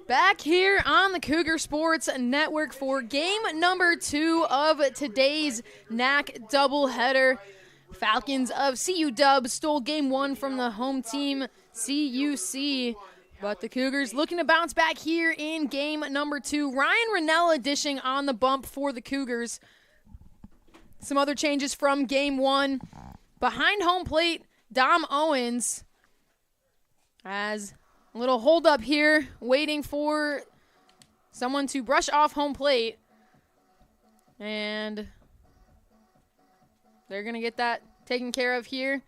Back here on the Cougar Sports Network for game number 2 of today's NAC doubleheader. Falcons of CUW stole game 1 from the home team, CUC. But the Cougars looking to bounce back here in game number 2. Ryan Ranella dishing on the bump for the Cougars. Some other changes from game 1. Behind home plate, Dom Owens as a little hold up here, waiting for someone to brush off home plate. And they're going to get that taken care of here.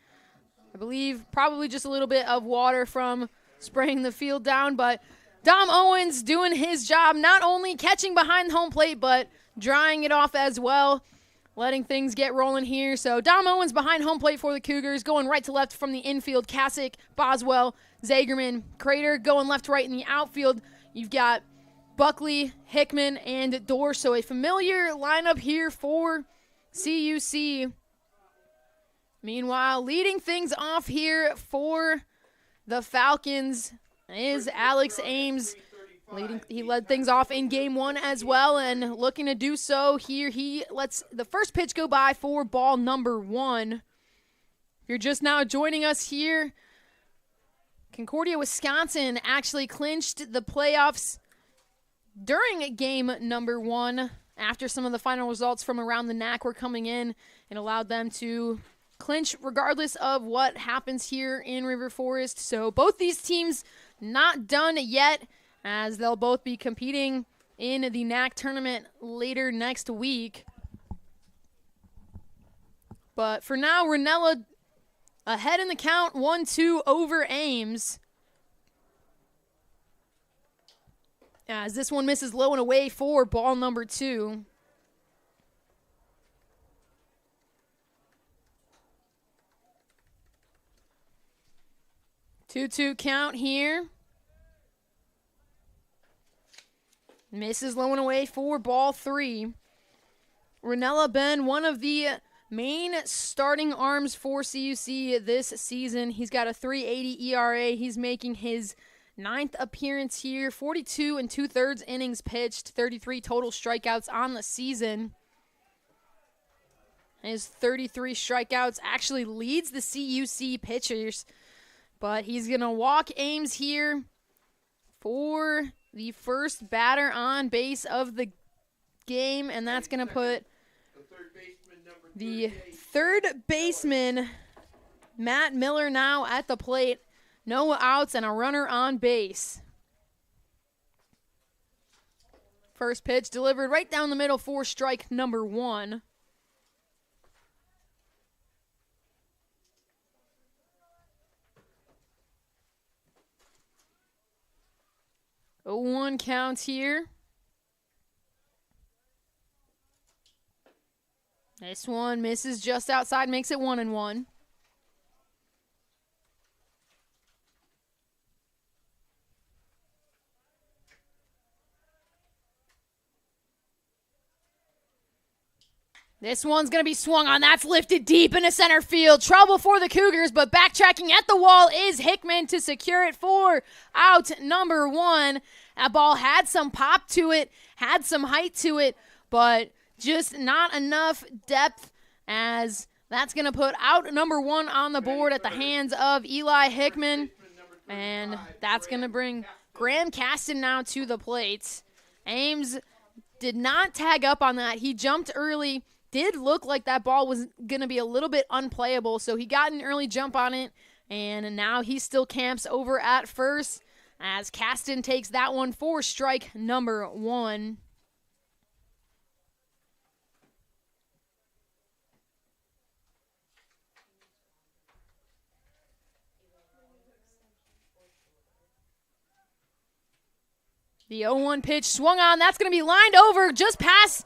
I believe probably just a little bit of water from spraying the field down, but Dom Owens doing his job, not only catching behind home plate, but drying it off as well, letting things get rolling here. So Dom Owens behind home plate for the Cougars, going right to left from the infield. Kasich, Boswell, Zagerman, Crater going left to right in the outfield. You've got Buckley, Hickman, and Dorr. So a familiar lineup here for CUC. Meanwhile, leading things off here for the Falcons is Alex Ames. He led things off in game 1 as well, and looking to do so here. He lets the first pitch go by for ball number 1. If you're just now joining us here, Concordia, Wisconsin actually clinched the playoffs during game number 1 after some of the final results from around the NAC were coming in and allowed them to clinch regardless of what happens here in River Forest. So both these teams not done yet, as they'll both be competing in the NAC tournament later next week. But for now, Ranella ahead in the count, 1-2 over Ames. As this one misses low and away for ball number 2. Two-two count here. Misses low and away for ball 3. Ranella been one of the main starting arms for CUC this season. He's got a 3.80 ERA. He's making his 9th appearance here. 42 2/3 innings pitched. 33 total strikeouts on the season. His 33 strikeouts actually leads the CUC pitchers. But he's going to walk Ames here for the first batter on base of the game, and that's going to put the third baseman, Matt Miller, now at the plate. No outs and a runner on base. First pitch delivered right down the middle for strike number 1. A 1 count here. This one misses just outside, makes it 1-1. This one's going to be swung on. That's lifted deep into center field. Trouble for the Cougars, but backtracking at the wall is Hickman to secure it for out number 1. That ball had some pop to it, had some height to it, but just not enough depth, as that's going to put out number 1 on the board at the hands of Eli Hickman. And that's going to bring Graham Caston now to the plate. Ames did not tag up on that. He jumped early. Did look like that ball was going to be a little bit unplayable, so he got an early jump on it, and now he still camps over at first as Caston takes that one for strike number 1. The 0-1 pitch swung on. That's going to be lined over just past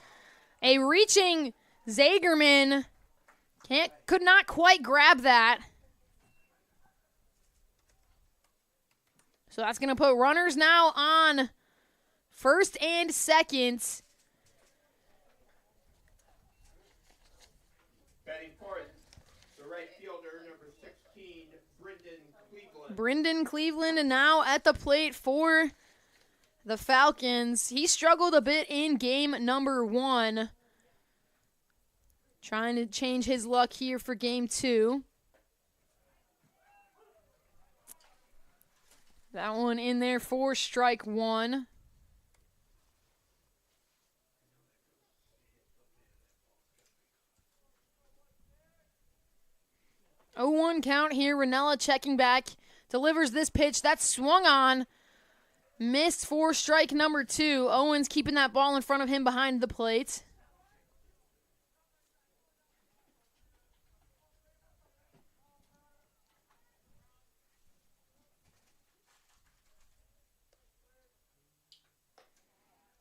a reaching Zagerman. Could not quite grab that. So that's going to put runners now on first and second. Batting fourth, the right fielder, number 16, Brendan Cleveland. Brendan Cleveland now at the plate for the Falcons. He struggled a bit in game number 1. Trying to change his luck here for game 2. That one in there for strike 1. Oh, 1 count here. Ranella checking back. Delivers this pitch. That's swung on. Missed for strike number 2. Owens keeping that ball in front of him behind the plate.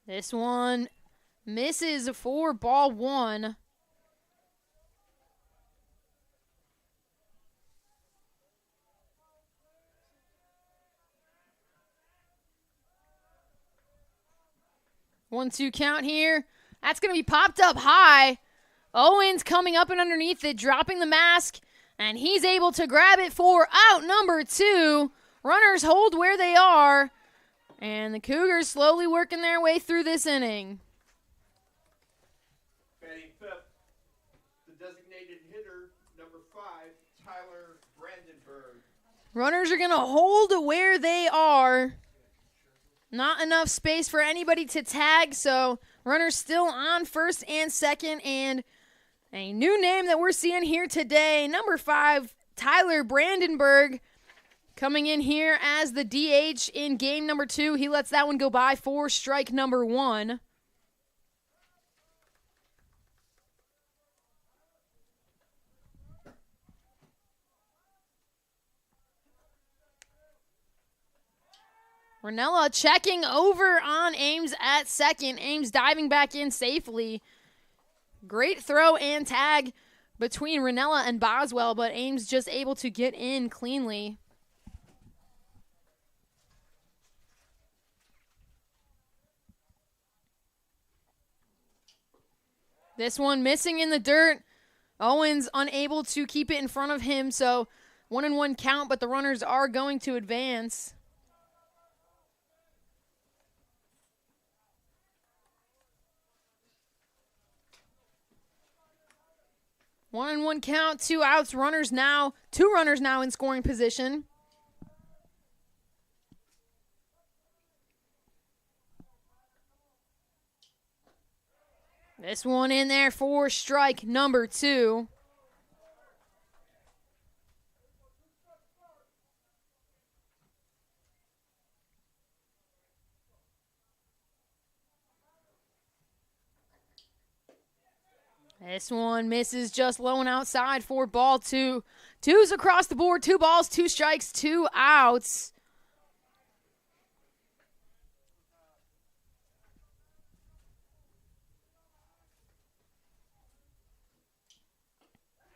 This one misses for ball 1. One-two count here. That's going to be popped up high. Owens coming up and underneath it, dropping the mask, and he's able to grab it for out number 2. Runners hold where they are, and the Cougars slowly working their way through this inning. Batting 5th, the designated hitter, number 5, Tyler Brandenburg. Runners are going to hold where they are. Not enough space for anybody to tag, so runners still on first and second. And a new name that we're seeing here today, number 5, Tyler Brandenburg, coming in here as the DH in game number 2. He lets that one go by for strike number 1. Ranella checking over on Ames at second. Ames diving back in safely. Great throw and tag between Ranella and Boswell, but Ames just able to get in cleanly. This one missing in the dirt. Owens unable to keep it in front of him, so 1-1 count, but the runners are going to advance. One and one count, 2 outs, 2 runners now in scoring position. This one in there for strike number 2. This one misses just low and outside for ball 2. 2's across the board, 2 balls, 2 strikes, 2 outs.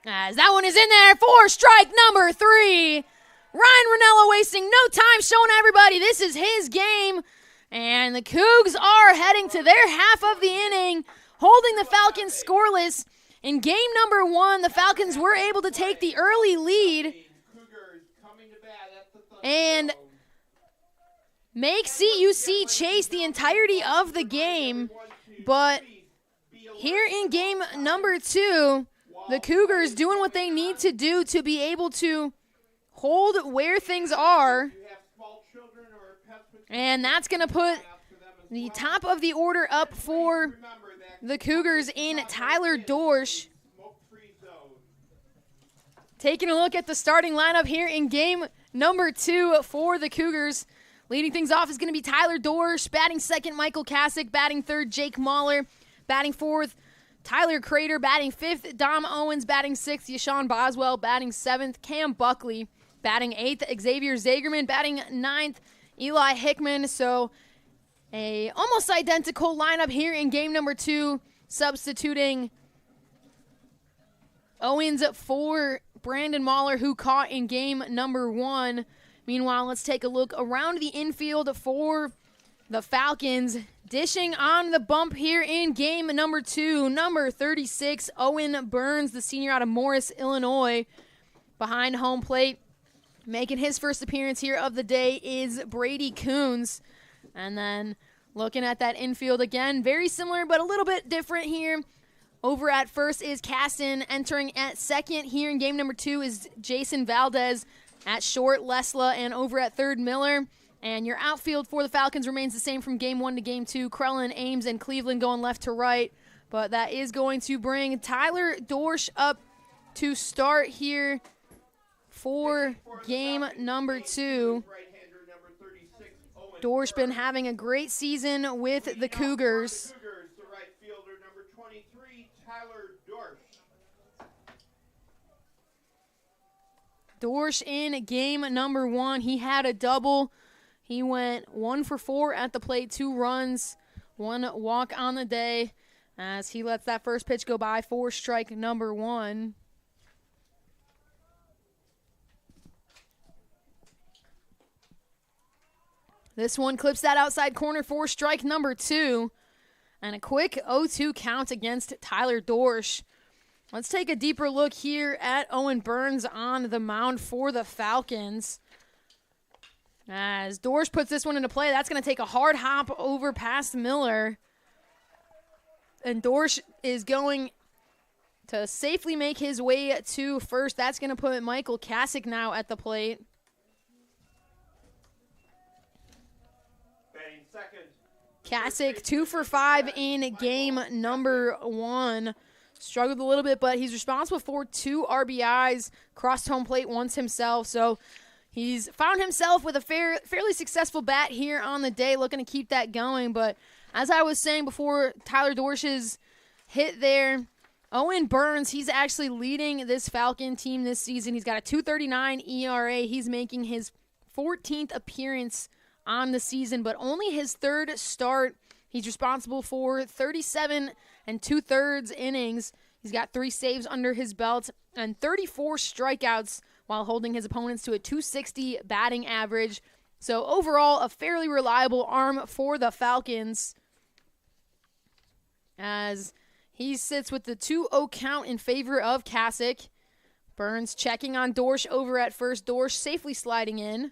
As that one is in there for strike number 3. Ryan Ranella wasting no time showing everybody this is his game. And the Cougs are heading to their half of the inning, holding the Falcons scoreless. In game number 1, the Falcons were able to take the early lead and make CUC chase the entirety of the game. But here in game number 2, the Cougars doing what they need to do to be able to hold where things are. And that's going to put the top of the order up for the Cougars in Tyler Dorsch. Taking a look at the starting lineup here in game number 2 for the Cougars. Leading things off is going to be Tyler Dorsch. Batting second, Michael Kasich. Batting third, Jake Mahler. Batting fourth, Tyler Crater. Batting fifth, Dom Owens. Batting sixth, Yashawn Boswell. Batting seventh, Cam Buckley. Batting eighth, Xavier Zagerman. Batting ninth, Eli Hickman. So a almost identical lineup here in game number 2, substituting Owens for Brandon Mahler, who caught in game number 1. Meanwhile, let's take a look around the infield for the Falcons. Dishing on the bump here in game number 2, number 36, Owen Burns, the senior out of Morris, Illinois. Behind home plate, making his first appearance here of the day, is Brady Coons. And then looking at that infield again, very similar but a little bit different here. Over at first is Caston. Entering at second here in game number 2 is Jason Valdez. At short, Lesla, and over at third, Miller. And your outfield for the Falcons remains the same from game 1 to game 2. Krellin, Ames, and Cleveland going left to right. But that is going to bring Tyler Dorsch up to start here for game number 2. Dorsch been having a great season with the Cougars. The right fielder, number 23, Tyler Dorsch. Dorsch in game number 1. He had a double. He went 1 for 4 at the plate, 2 runs, 1 walk on the day as he lets that first pitch go by for strike number 1. This one clips that outside corner for strike number 2. And a quick 0-2 count against Tyler Dorsch. Let's take a deeper look here at Owen Burns on the mound for the Falcons. As Dorsch puts this one into play, that's going to take a hard hop over past Miller. And Dorsch is going to safely make his way to first. That's going to put Michael Kasich now at the plate. Batting second. Kasich 2 for 5 in game number 1. Struggled a little bit, but he's responsible for 2 RBIs, crossed home plate once himself. So he's found himself with a fairly successful bat here on the day, looking to keep that going. But as I was saying before, Tyler Dorsch's hit there, Owen Burns, he's actually leading this Falcon team this season. He's got a 2.39 ERA. He's making his 14th appearance on the season, but only his 3rd start. He's responsible for 37 2/3 innings. He's got 3 saves under his belt and 34 strikeouts while holding his opponents to a 260 batting average. So overall, a fairly reliable arm for the Falcons as he sits with the 2-0 count in favor of Kasich. Burns checking on Dorsch over at first. Dorsch safely sliding in.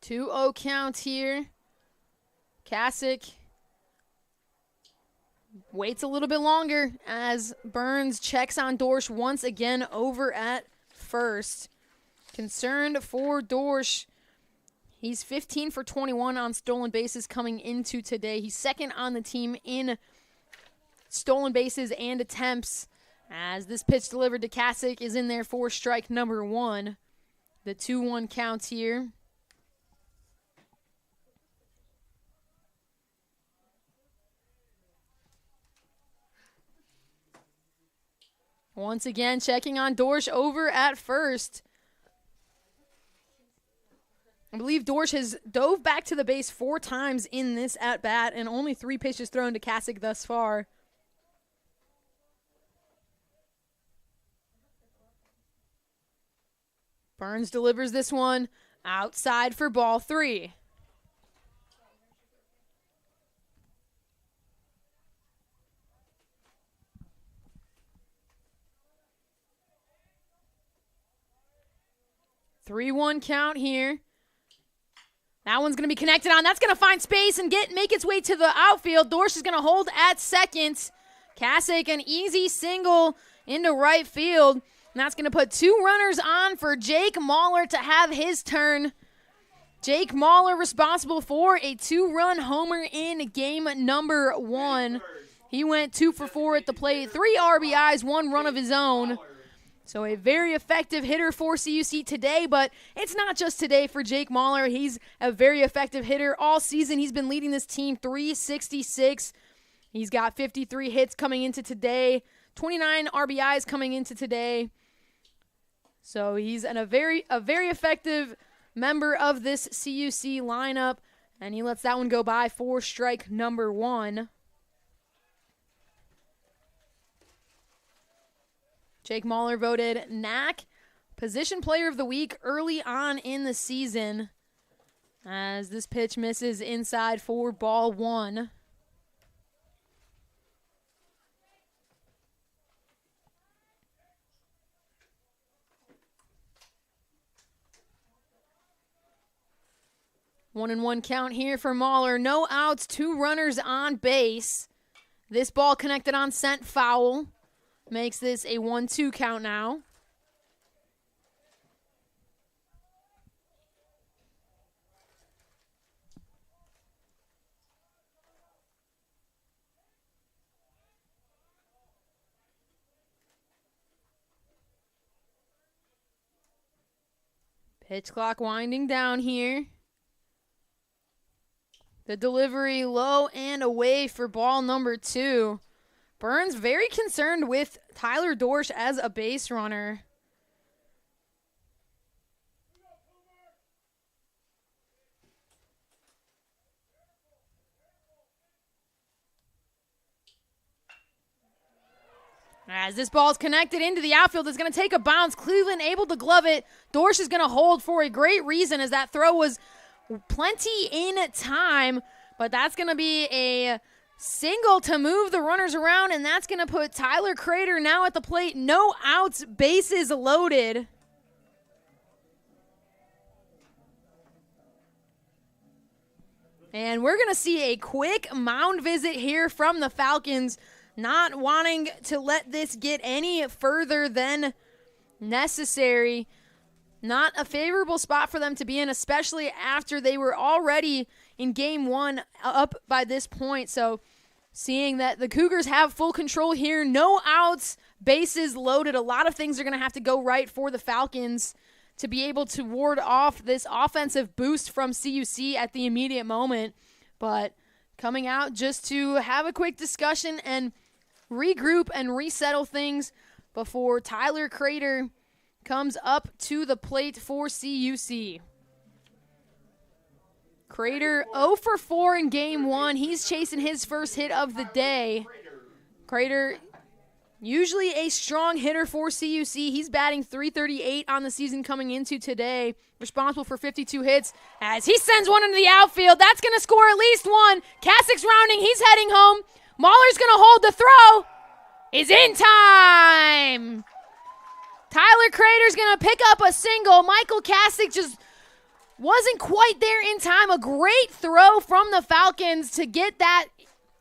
2-0 count here. Kasich waits a little bit longer as Burns checks on Dorsch once again over at first. Concerned for Dorsch. He's 15 for 21 on stolen bases coming into today. He's second on the team in stolen bases and attempts as this pitch delivered to Kasich is in there for strike number 1. The 2-1 count here. Once again, checking on Dorsch over at first. I believe Dorsch has dove back to the base 4 times in this at-bat and only 3 pitches thrown to Kasich thus far. Burns delivers this one outside for ball 3. Three-one count here. That one's going to be connected on. That's going to find space and make its way to the outfield. Dorsch is going to hold at second. Kasich, an easy single into right field. And that's going to put 2 runners on for Jake Mahler to have his turn. Jake Mahler responsible for a 2-run homer in game number 1. He went 2 for 4 at the plate, 3 RBIs, 1 run of his own. So a very effective hitter for CUC today, but it's not just today for Jake Mahler. He's a very effective hitter all season. He's been leading this team, 366. He's got 53 hits coming into today, 29 RBIs coming into today. So he's a very effective member of this CUC lineup, and he lets that one go by for strike number 1. Jake Mahler voted NAC Position Player of the Week early on in the season as this pitch misses inside for ball 1. 1-1 count here for Mahler. No outs, 2 runners on base. This ball connected on scent foul. Makes this a 1-2 count now. Pitch clock winding down here. The delivery low and away for ball number 2. Burns very concerned with Tyler Dorsch as a base runner. As this ball is connected into the outfield, it's going to take a bounce. Cleveland able to glove it. Dorsch is going to hold for a great reason, as that throw was plenty in time. But that's going to be a single to move the runners around, and that's going to put Tyler Crater now at the plate. No outs, bases loaded. And we're going to see a quick mound visit here from the Falcons, not wanting to let this get any further than necessary. Not a favorable spot for them to be in, especially after they were already in Game 1 up by this point. So seeing that the Cougars have full control here, no outs, bases loaded. A lot of things are going to have to go right for the Falcons to be able to ward off this offensive boost from CUC at the immediate moment. But coming out just to have a quick discussion and regroup and resettle things before Tyler Crater comes up to the plate for CUC. Crater 0 for 4 in Game 1. He's chasing his first hit of the day. Crater, usually a strong hitter for CUC. He's batting .338 on the season coming into today. Responsible for 52 hits as he sends one into the outfield. That's going to score at least one. Kasik's rounding. He's heading home. Mahler's going to hold the throw. Is in time. Tyler Crater's going to pick up a single. Michael Kasik just wasn't quite there in time. A great throw from the Falcons to get that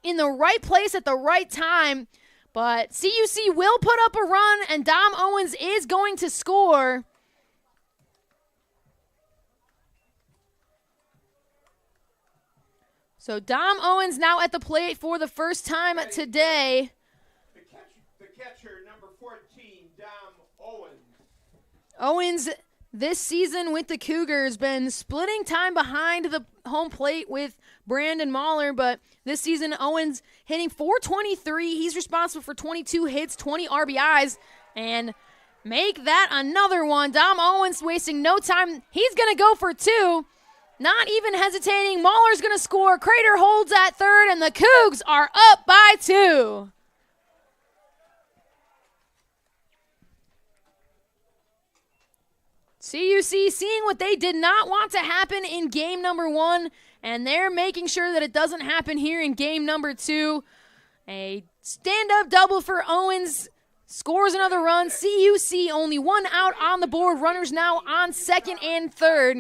in the right place at the right time. But CUC will put up a run, and Dom Owens is going to score. So Dom Owens now at the plate for the first time today. The catcher, number 14, Dom Owens. Owens this season with the Cougars been splitting time behind the home plate with Brandon Mahler, but this season Owens hitting .423. He's responsible for 22 hits, 20 RBIs, and make that another one. Dom Owens wasting no time. He's going to go for 2. Not even hesitating. Mahler's going to score. Crater holds at third, and the Cougs are up by 2. CUC seeing what they did not want to happen in game number 1, and they're making sure that it doesn't happen here in game number 2. A stand-up double for Owens. Scores another run. CUC only 1 out on the board. Runners now on second and third.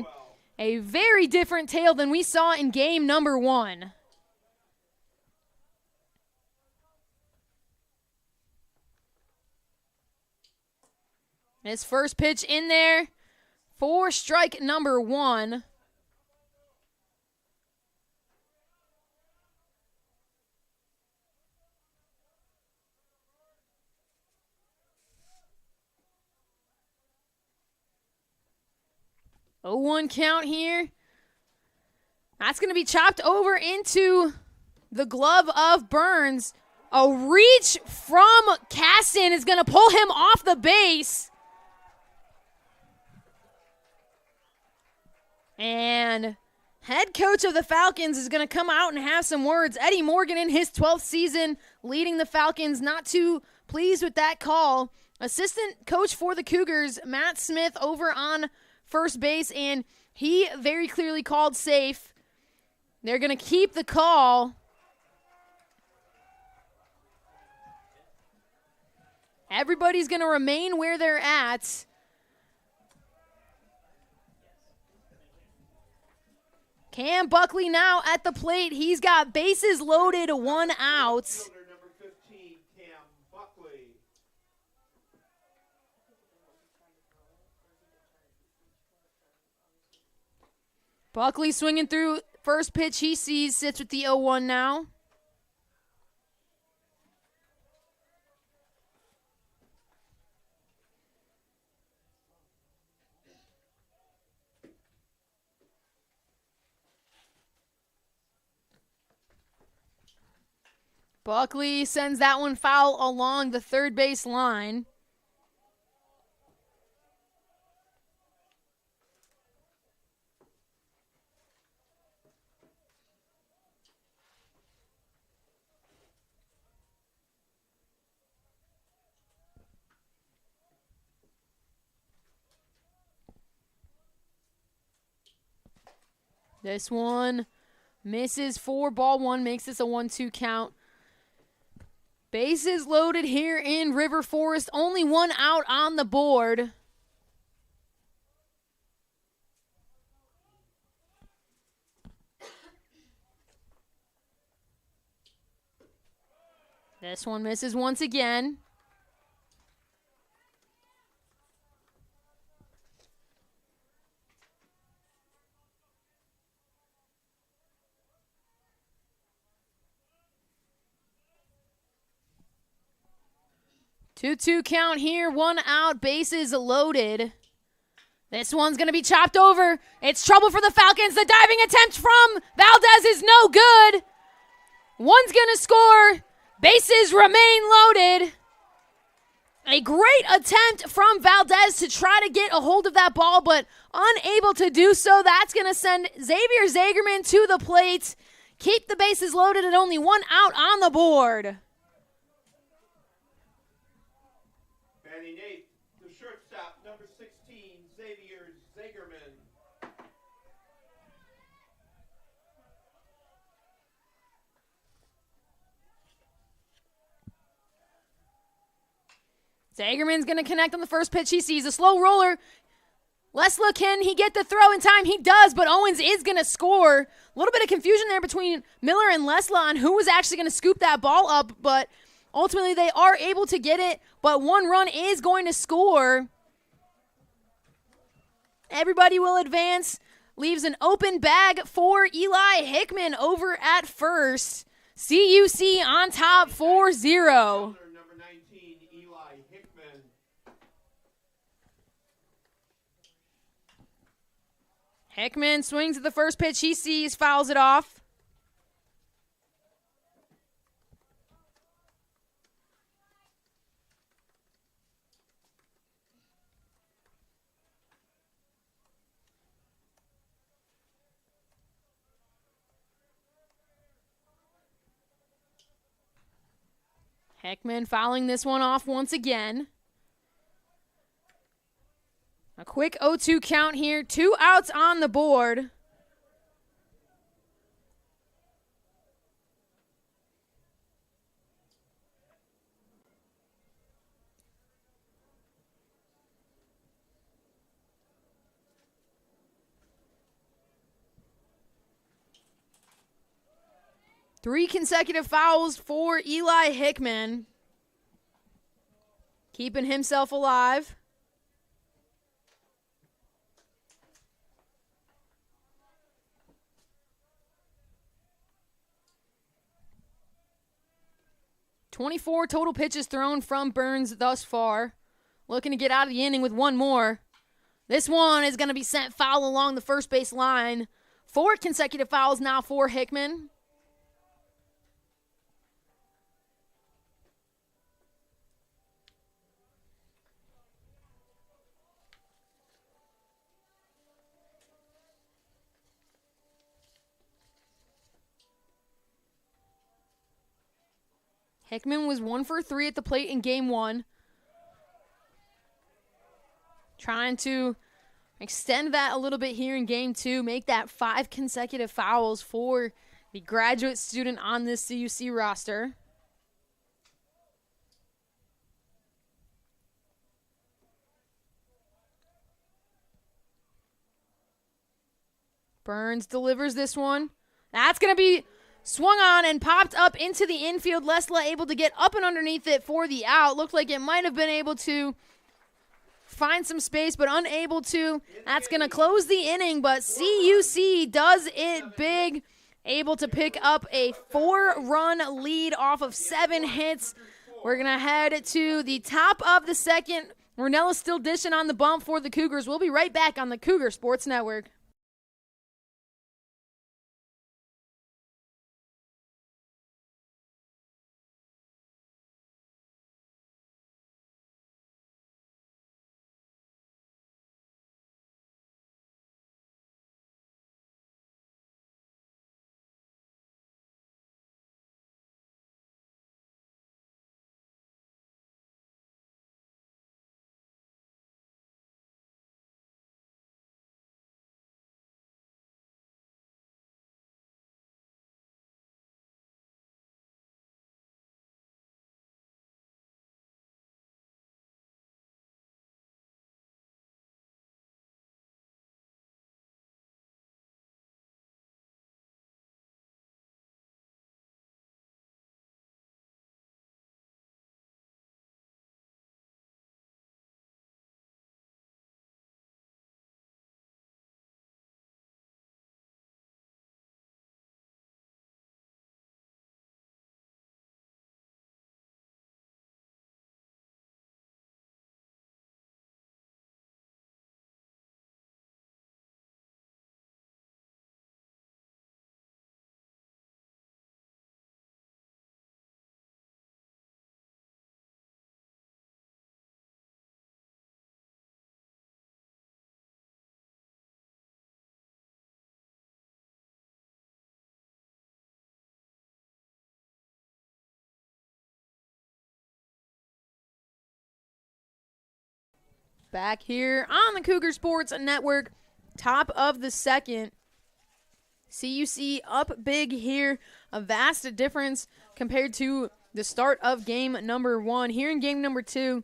A very different tale than we saw in game number 1. His first pitch in there for strike number 1. Oh, 1 count here. That's going to be chopped over into the glove of Burns. A reach from Casson is going to pull him off the base. And head coach of the Falcons is going to come out and have some words. Eddie Morgan in his 12th season leading the Falcons, not too pleased with that call. Assistant coach for the Cougars, Matt Smith, over on first base, and he very clearly called safe. They're going to keep the call. Everybody's going to remain where they're at. Cam Buckley now at the plate. He's got bases loaded, 1 out. Fielder number 15, Cam Buckley. Buckley swinging through. First pitch he sees, sits with the 0-1 now. Buckley sends that one foul along the third base line. This one misses for ball one, makes this a 1-2 count. Bases loaded here in River Forest. Only 1 out on the board. This one misses once again. Two-two count here, 1 out, bases loaded. This one's going to be chopped over. It's trouble for the Falcons. The diving attempt from Valdez is no good. One's going to score. Bases remain loaded. A great attempt from Valdez to try to get a hold of that ball, but unable to do so. That's going to send Xavier Zagerman to the plate. Keep the bases loaded at only 1 out on the board. Batting eighth, the shortstop, number 16, Xavier Zagerman. Zagerman's going to connect on the first pitch he sees. A slow roller. Lesla, can he get the throw in time? He does, but Owens is going to score. A little bit of confusion there between Miller and Lesla on who was actually going to scoop that ball up, but ultimately they are able to get it, but 1 run is going to score. Everybody will advance. Leaves an open bag for Eli Hickman over at first. CUC on top 4-0. Number 19, Eli Hickman. Hickman swings at the first pitch he sees, fouls it off. Hickman fouling this one off once again. A quick 0-2 count here. 2 outs on the board. Three consecutive fouls for Eli Hickman. Keeping himself alive. .24 total pitches thrown from Burns thus far. Looking to get out of the inning with 1 more. This one is going to be sent foul along the first base line. 4 consecutive fouls now for Hickman. Hickman was 1 for 3 at the plate in game 1. Trying to extend that a little bit here in game 2. Make that 5 consecutive fouls for the graduate student on this CUC roster. Burns delivers this one. That's going to be swung on and popped up into the infield. Lesla able to get up and underneath it for the out. Looked like it might have been able to find some space, but unable to. That's going to close the inning, but CUC does it big. Able to pick up a 4-run lead off of 7 hits. We're going to head to the top of the second. Renella's still dishing on the bump for the Cougars. We'll be right back on the Cougar Sports Network. Back here on the Cougar Sports Network, top of the second. CUC up big here, a vast difference compared to the start of game number 1. Here in game number 2,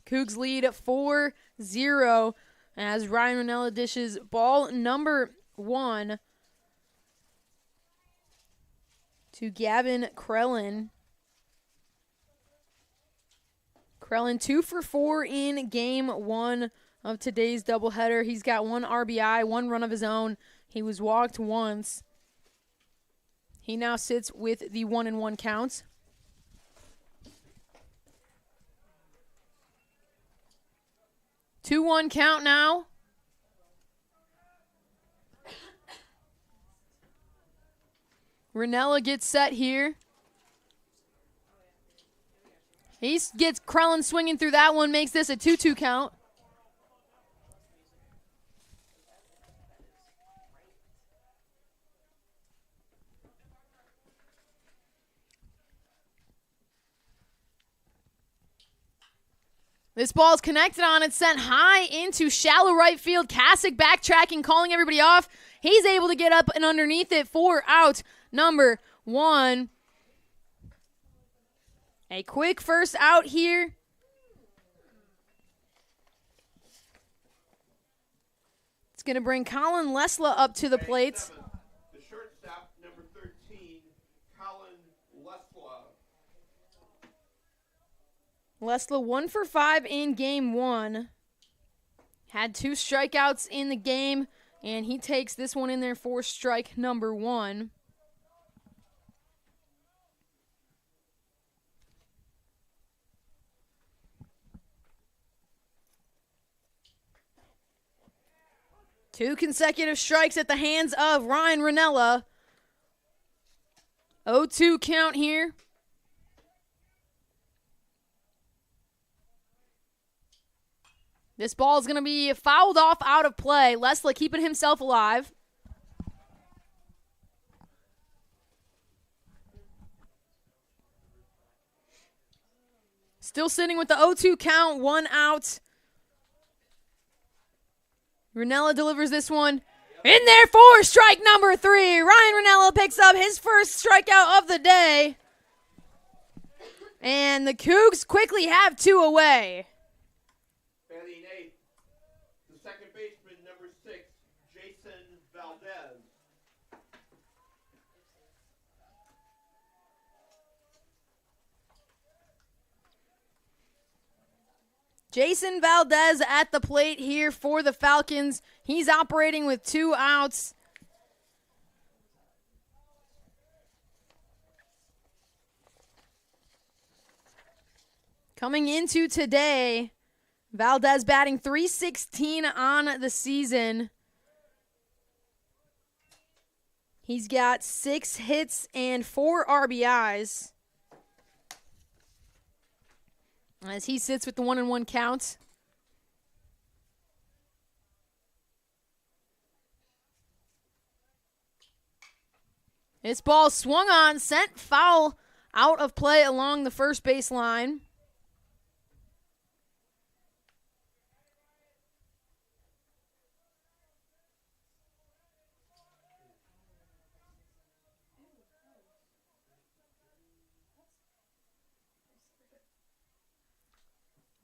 Cougs lead 4-0 as Ryan Ranella dishes ball number 1 to Gavin Krellin. Krellin 2 for 4 in game 1 of today's doubleheader. He's got 1 RBI, 1 run of his own. He was walked once. He now sits with the 1-1 count. Two 2-1 count now. Ranella gets set here. He gets Krellin swinging through that one, makes this a 2-2 count. This ball is connected on it, sent high into shallow right field. Kasich backtracking, calling everybody off. He's able to get up and underneath it for out number 1. A quick first out here. It's going to bring Colin Lesla up to the plate. The shortstop, number 13, Colin Lesla. Lesla 1 for 5 in game 1. Had 2 strikeouts in the game, and he takes this one in there for strike number 1. Two consecutive strikes at the hands of Ryan Ranella. 0-2 count here. This ball is going to be fouled off out of play. Lesla keeping himself alive. Still sitting with the 0-2 count, 1 out. Ranella delivers this one in there for strike number 3. Ryan Ranella picks up his first strikeout of the day. And the Cougs quickly have 2 away. Batting 8th, the second baseman, number 6, Jason Valdez. Jason Valdez at the plate here for the Falcons. He's operating with 2 outs. Coming into today, Valdez batting .316 on the season. He's got 6 hits and 4 RBIs. As he sits with the 1-1 count. This ball swung on, sent foul out of play along the first base line.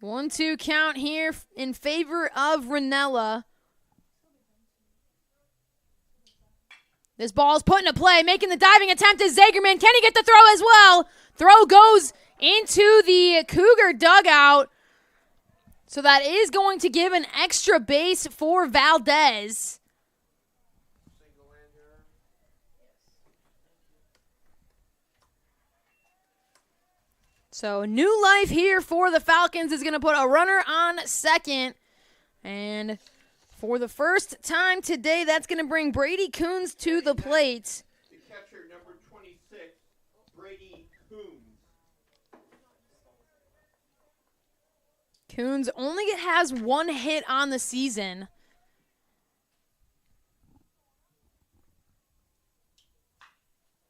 One-two count here in favor of Ranella. This ball's put into play, making the diving attempt is Zagerman. Can he get the throw as well? Throw goes into the Cougar dugout. So that is going to give an extra base for Valdez. So new life here for the Falcons is going to put a runner on second. And for the first time today, that's going to bring Brady Coons to the plate. The catcher, number 26, Brady Coons. Coons only has 1 hit on the season.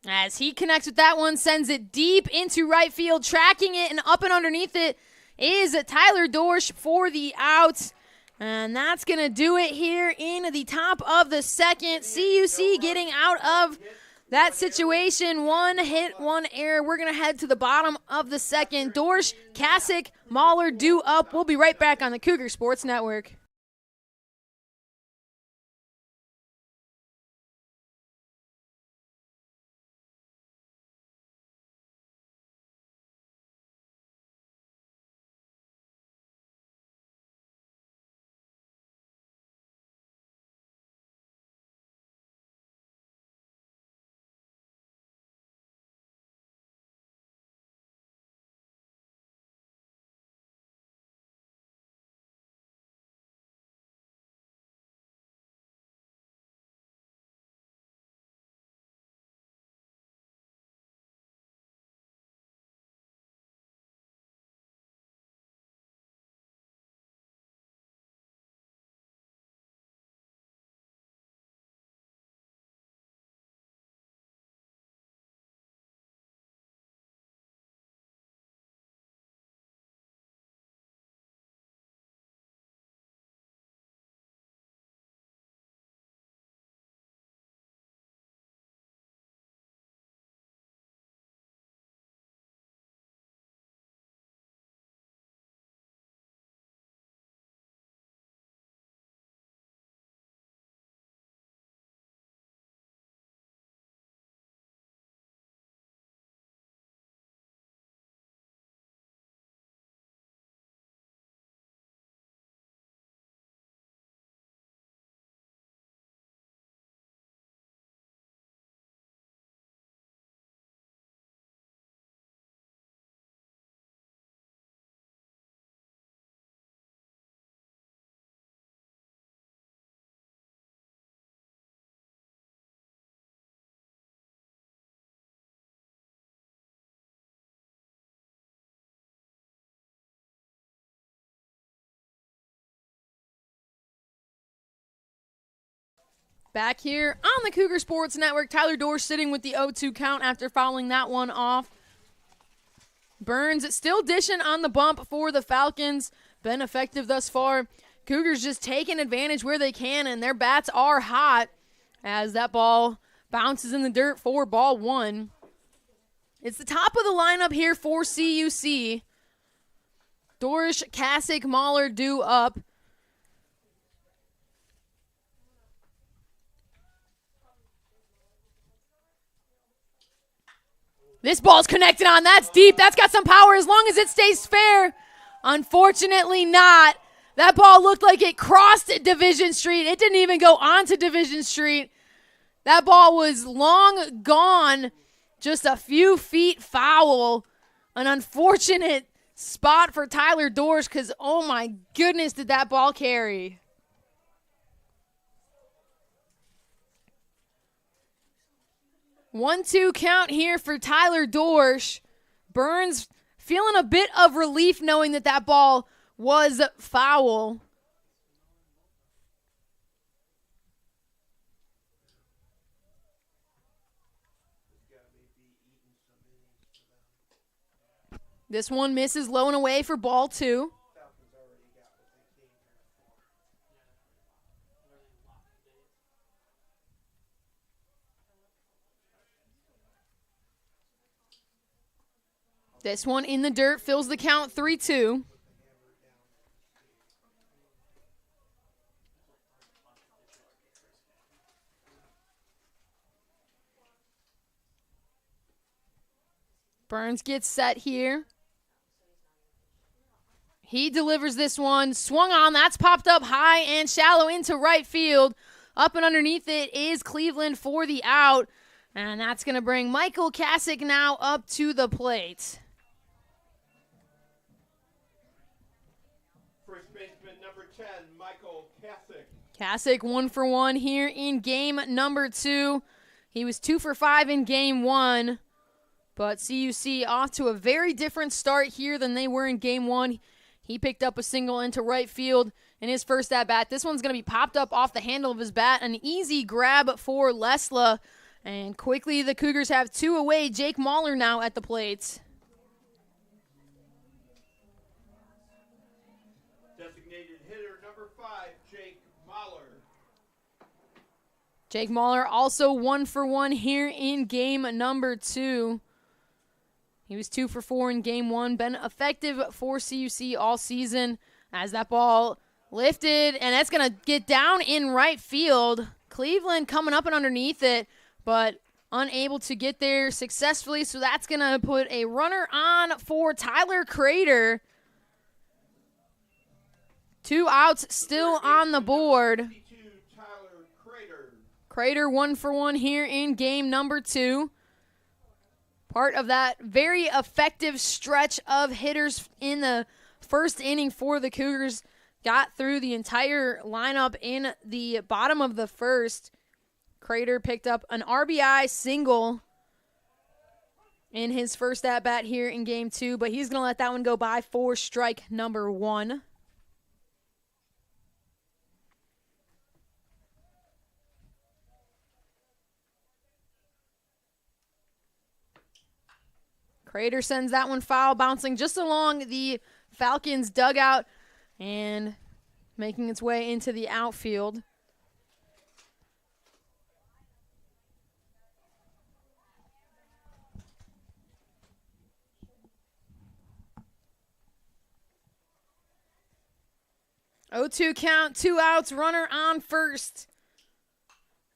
As he connects with that one, sends it deep into right field, tracking it, and up and underneath it is Tyler Dorsch for the out. And that's going to do it here in the top of the second. CUC getting out of that situation. 1 hit, 1 error. We're going to head to the bottom of the second. Dorsch, Kasich, Mahler due up. We'll be right back on the Cougar Sports Network. Back here on the Cougar Sports Network, Tyler Dorsch sitting with the 0-2 count after fouling that one off. Burns still dishing on the bump for the Falcons. Been effective thus far. Cougars just taking advantage where they can, and their bats are hot as that ball bounces in the dirt for ball 1. It's the top of the lineup here for CUC. Dorsch, Kasich, Mahler due up. This ball's connected on. That's deep. That's got some power as long as it stays fair. Unfortunately not. That ball looked like it crossed Division Street. It didn't even go onto Division Street. That ball was long gone, just a few feet foul. An unfortunate spot for Tyler Dorsch because, oh my goodness, did that ball carry. One-two count here for Tyler Dorsch. Burns feeling a bit of relief knowing that that ball was foul. This one misses low and away for ball 2. This one in the dirt fills the count 3-2. Burns gets set here. He delivers this one. Swung on. That's popped up high and shallow into right field. Up and underneath it is Cleveland for the out. And that's going to bring Michael Kasich now up to the plate. First baseman number 10, Michael Kasich. Kasich 1 for 1 here in game number 2. He was 2 for 5 in game 1. But CUC off to a very different start here than they were in game 1. He picked up a single into right field in his first at-bat. This one's going to be popped up off the handle of his bat. An easy grab for Lesla. And quickly the Cougars have 2 away. Jake Mahler now at the plate. Designated hitter number 5, Jake Mahler. Jake Mahler also 1 for 1 here in game number 2. He was 2 for 4 in game 1. Been effective for CUC all season as that ball lifted. And that's going to get down in right field. Cleveland coming up and underneath it, but unable to get there successfully. So that's going to put a runner on for Tyler Crater. 2 outs still on the board. Tyler Crater. Crater 1 for 1 here in game number 2. Part of that very effective stretch of hitters in the first inning for the Cougars. Got through the entire lineup in the bottom of the first. Crater picked up an RBI single in his first at-bat here in game 2, but he's going to let that one go by for strike number 1. Crater sends that one foul, bouncing just along the Falcons' dugout and making its way into the outfield. Oh, 2 count, 2 outs, runner on first.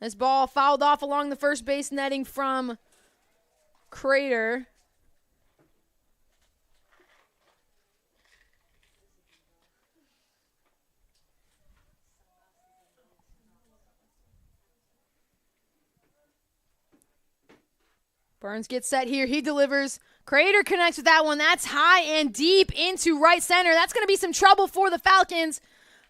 This ball fouled off along the first base netting from Crater. Burns gets set here. He delivers. Crater connects with that one. That's high and deep into right center. That's going to be some trouble for the Falcons.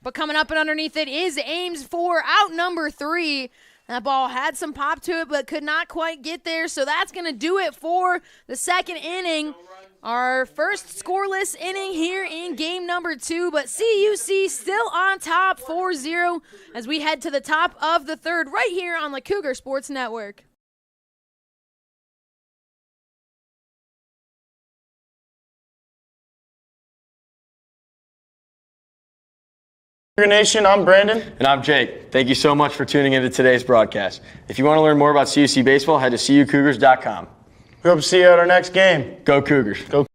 But coming up and underneath it is Ames for out number 3. That ball had some pop to it, but could not quite get there. So that's going to do it for the second inning. Our first scoreless inning here in game number 2. But CUC still on top 4-0 as we head to the top of the third right here on the Cougar Sports Network. Cougar Nation, I'm Brandon. And I'm Jake. Thank you so much for tuning into today's broadcast. If you want to learn more about CUC Baseball, head to CUCougars.com. We hope to see you at our next game. Go Cougars. Go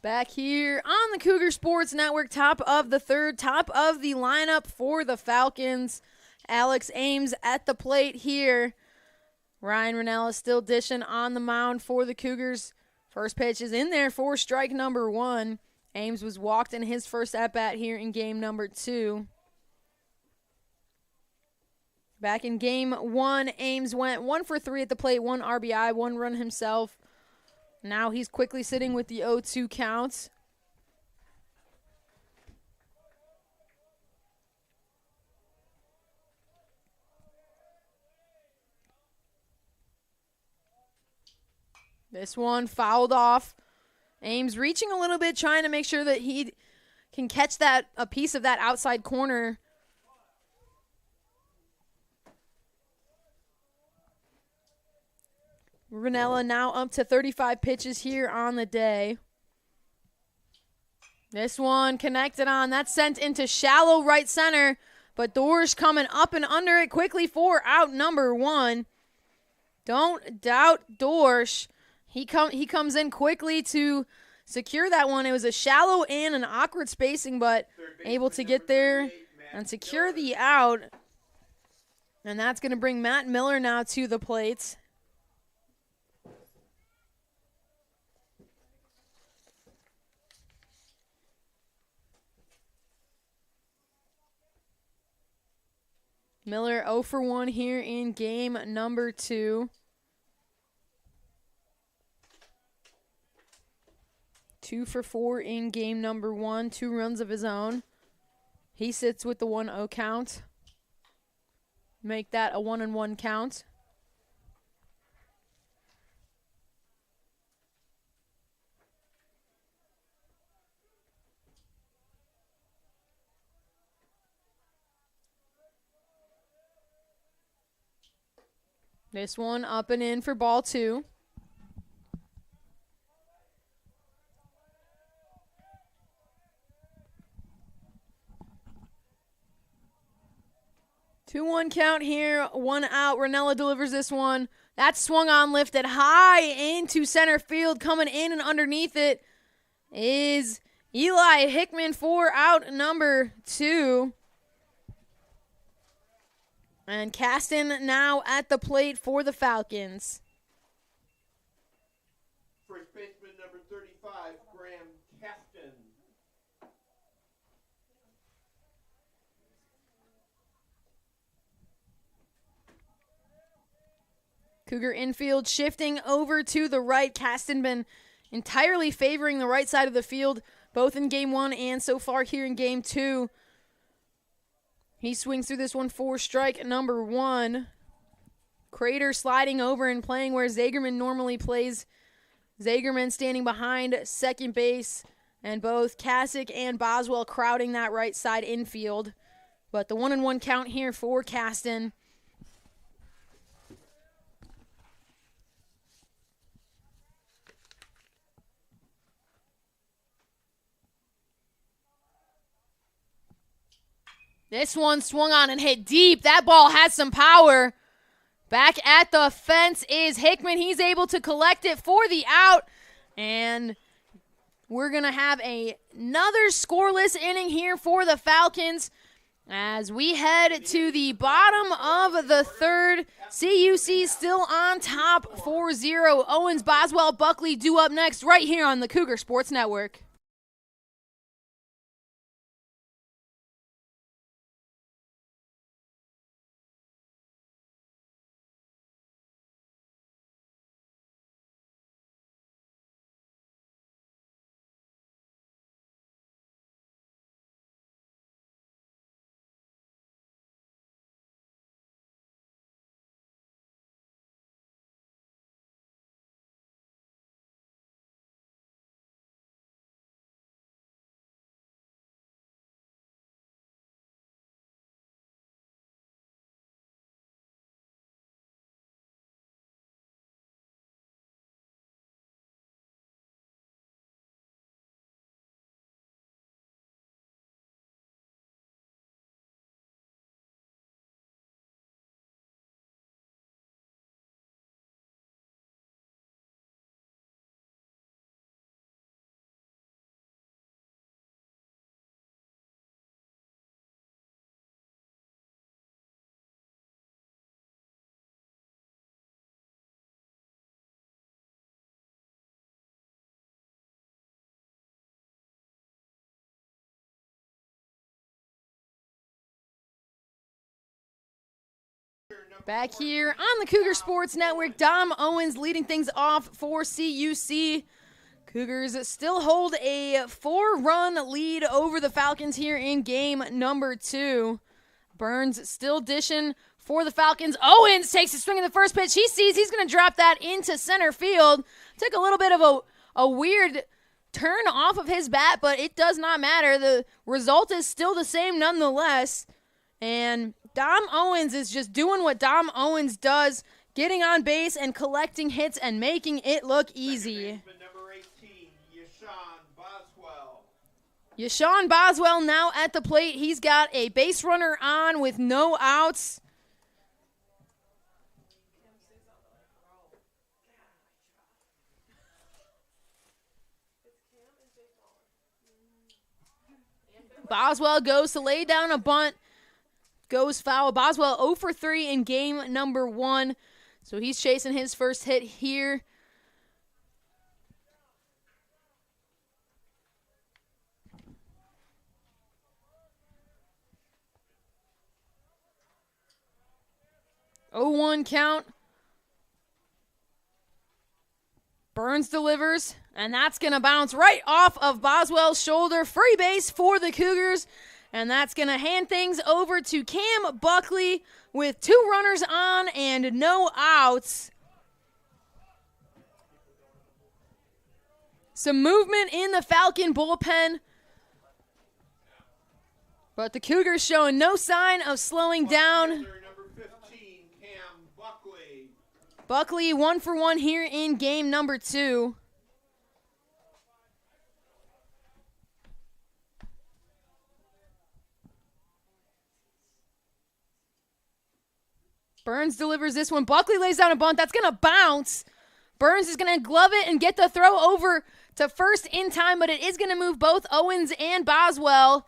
Back here on the Cougar Sports Network, top of the third, top of the lineup for the Falcons. Alex Ames at the plate here. Ryan Ranella still dishing on the mound for the Cougars. First pitch is in there for strike number 1. Ames was walked in his first at-bat here in game number 2. Back in game 1, Ames went 1 for 3 at the plate, 1 RBI, 1 run himself. Now he's quickly sitting with the 0-2 count. This one fouled off. Ames reaching a little bit, trying to make sure that he can catch a piece of that outside corner. Ranella now up to 35 pitches here on the day. This one connected on. That's sent into shallow right center, but Dorsch coming up and under it quickly for out number 1. Don't doubt Dorsch. He comes in quickly to secure that one. It was a shallow and an awkward spacing, but able to get there and secure the out. And that's going to bring Matt Miller now to the plate. Miller 0 for 1 here in game number 2. 2 for 4 in game number 1, 2 runs of his own. He sits with the 1-0 count. Make that a 1-1 count. This one up and in for ball 2. Two-one count here, 1 out. Ranella delivers this one. That's swung on, lifted high into center field. Coming in and underneath it is Eli Hickman for out number 2. And Caston now at the plate for the Falcons. First baseman number 35, Graham Caston. Cougar infield shifting over to the right. Caston been entirely favoring the right side of the field, both in game 1 and so far here in game 2. He swings through this one for strike number 1. Crater sliding over and playing where Zagerman normally plays. Zagerman standing behind second base, and both Kasich and Boswell crowding that right side infield. But the 1-1 count here for Caston. This one swung on and hit deep. That ball has some power. Back at the fence is Hickman. He's able to collect it for the out. And we're going to have another scoreless inning here for the Falcons as we head to the bottom of the third. CUC still on top 4-0. Owens, Boswell, Buckley due up next right here on the Cougar Sports Network. Back here on the Cougar Sports Network, Dom Owens leading things off for CUC. Cougars still hold a 4-run lead over the Falcons here in game number 2. Burns still dishing for the Falcons. Owens takes a swing in the first pitch. He sees he's going to drop that into center field. Took a little bit of a weird turn off of his bat, but it does not matter. The result is still the same nonetheless. And Dom Owens is just doing what Dom Owens does, getting on base and collecting hits and making it look easy. Number 18, Yashawn Boswell. Yashawn Boswell now at the plate. He's got a base runner on with no outs. Boswell goes to lay down a bunt. Goes foul. Boswell 0 for 3 in game number 1. So he's chasing his first hit here. Oh, 1 count. Burns delivers, and that's going to bounce right off of Boswell's shoulder. Free base for the Cougars. And that's going to hand things over to Cam Buckley with 2 runners on and no outs. Some movement in the Falcon bullpen. But the Cougars showing no sign of slowing down. Number 15, Cam Buckley. Buckley 1 for 1 here in game number 2. Burns delivers this one. Buckley lays down a bunt. That's going to bounce. Burns is going to glove it and get the throw over to first in time, but it is going to move both Owens and Boswell.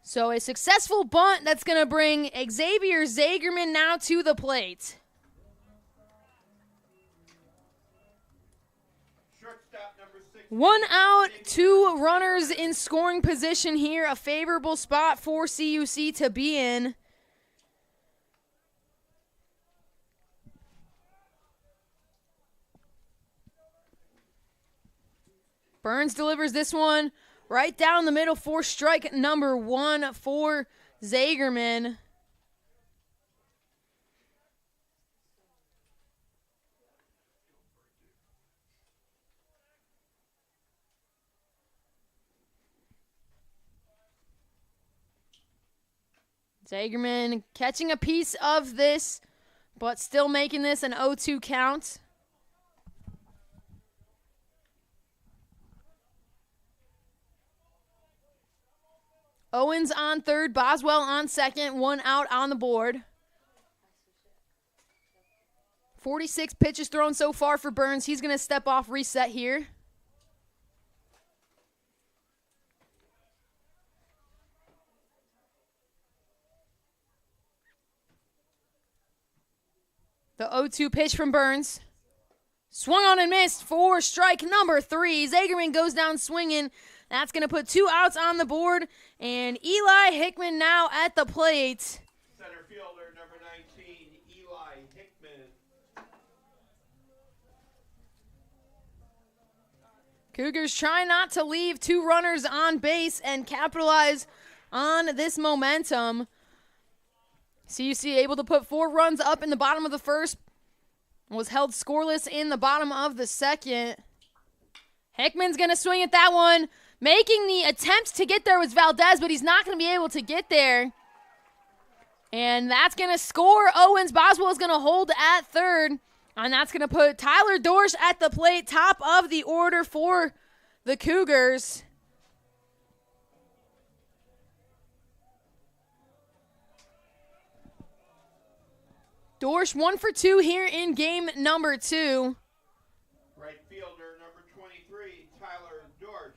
So a successful bunt that's going to bring Xavier Zagerman now to the plate. Shortstop number 6. 1 out, 2 runners in scoring position here. A favorable spot for CUC to be in. Burns delivers this one right down the middle for strike number 1 for Zagerman. Zagerman catching a piece of this, but still making this an 0-2 count. Owens on third, Boswell on second, 1 out on the board. 46 pitches thrown so far for Burns. He's going to step off reset here. The 0-2 pitch from Burns. Swung on and missed for strike number 3. Zagerman goes down swinging. That's going to put 2 outs on the board. And Eli Hickman now at the plate. Center fielder number 19, Eli Hickman. Cougars try not to leave 2 runners on base and capitalize on this momentum. CUC able to put 4 runs up in the bottom of the first. Was held scoreless in the bottom of the second. Hickman's going to swing at that one. Making the attempt to get there was Valdez, but he's not going to be able to get there. And that's going to score Owens. Boswell is going to hold at third. And that's going to put Tyler Dorsch at the plate, top of the order for the Cougars. Dorsch 1 for 2 here in game number 2. Right fielder number 23, Tyler Dorsch.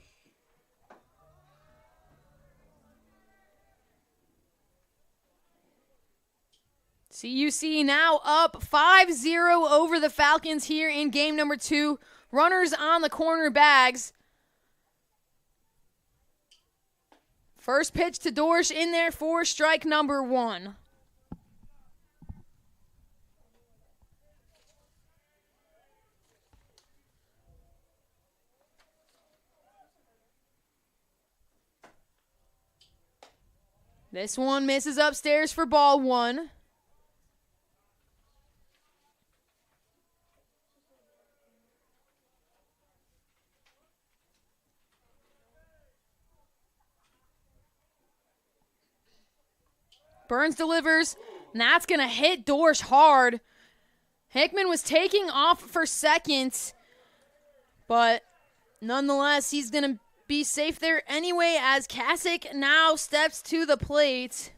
CUC now up 5-0 over the Falcons here in game number 2. Runners on the corner bags. First pitch to Dorsch in there for strike number 1. This one misses upstairs for ball one. Burns delivers, and that's going to hit Dorsch hard. Hickman was taking off for second, but nonetheless, he's going to be safe there anyway as Kasich now steps to the plate.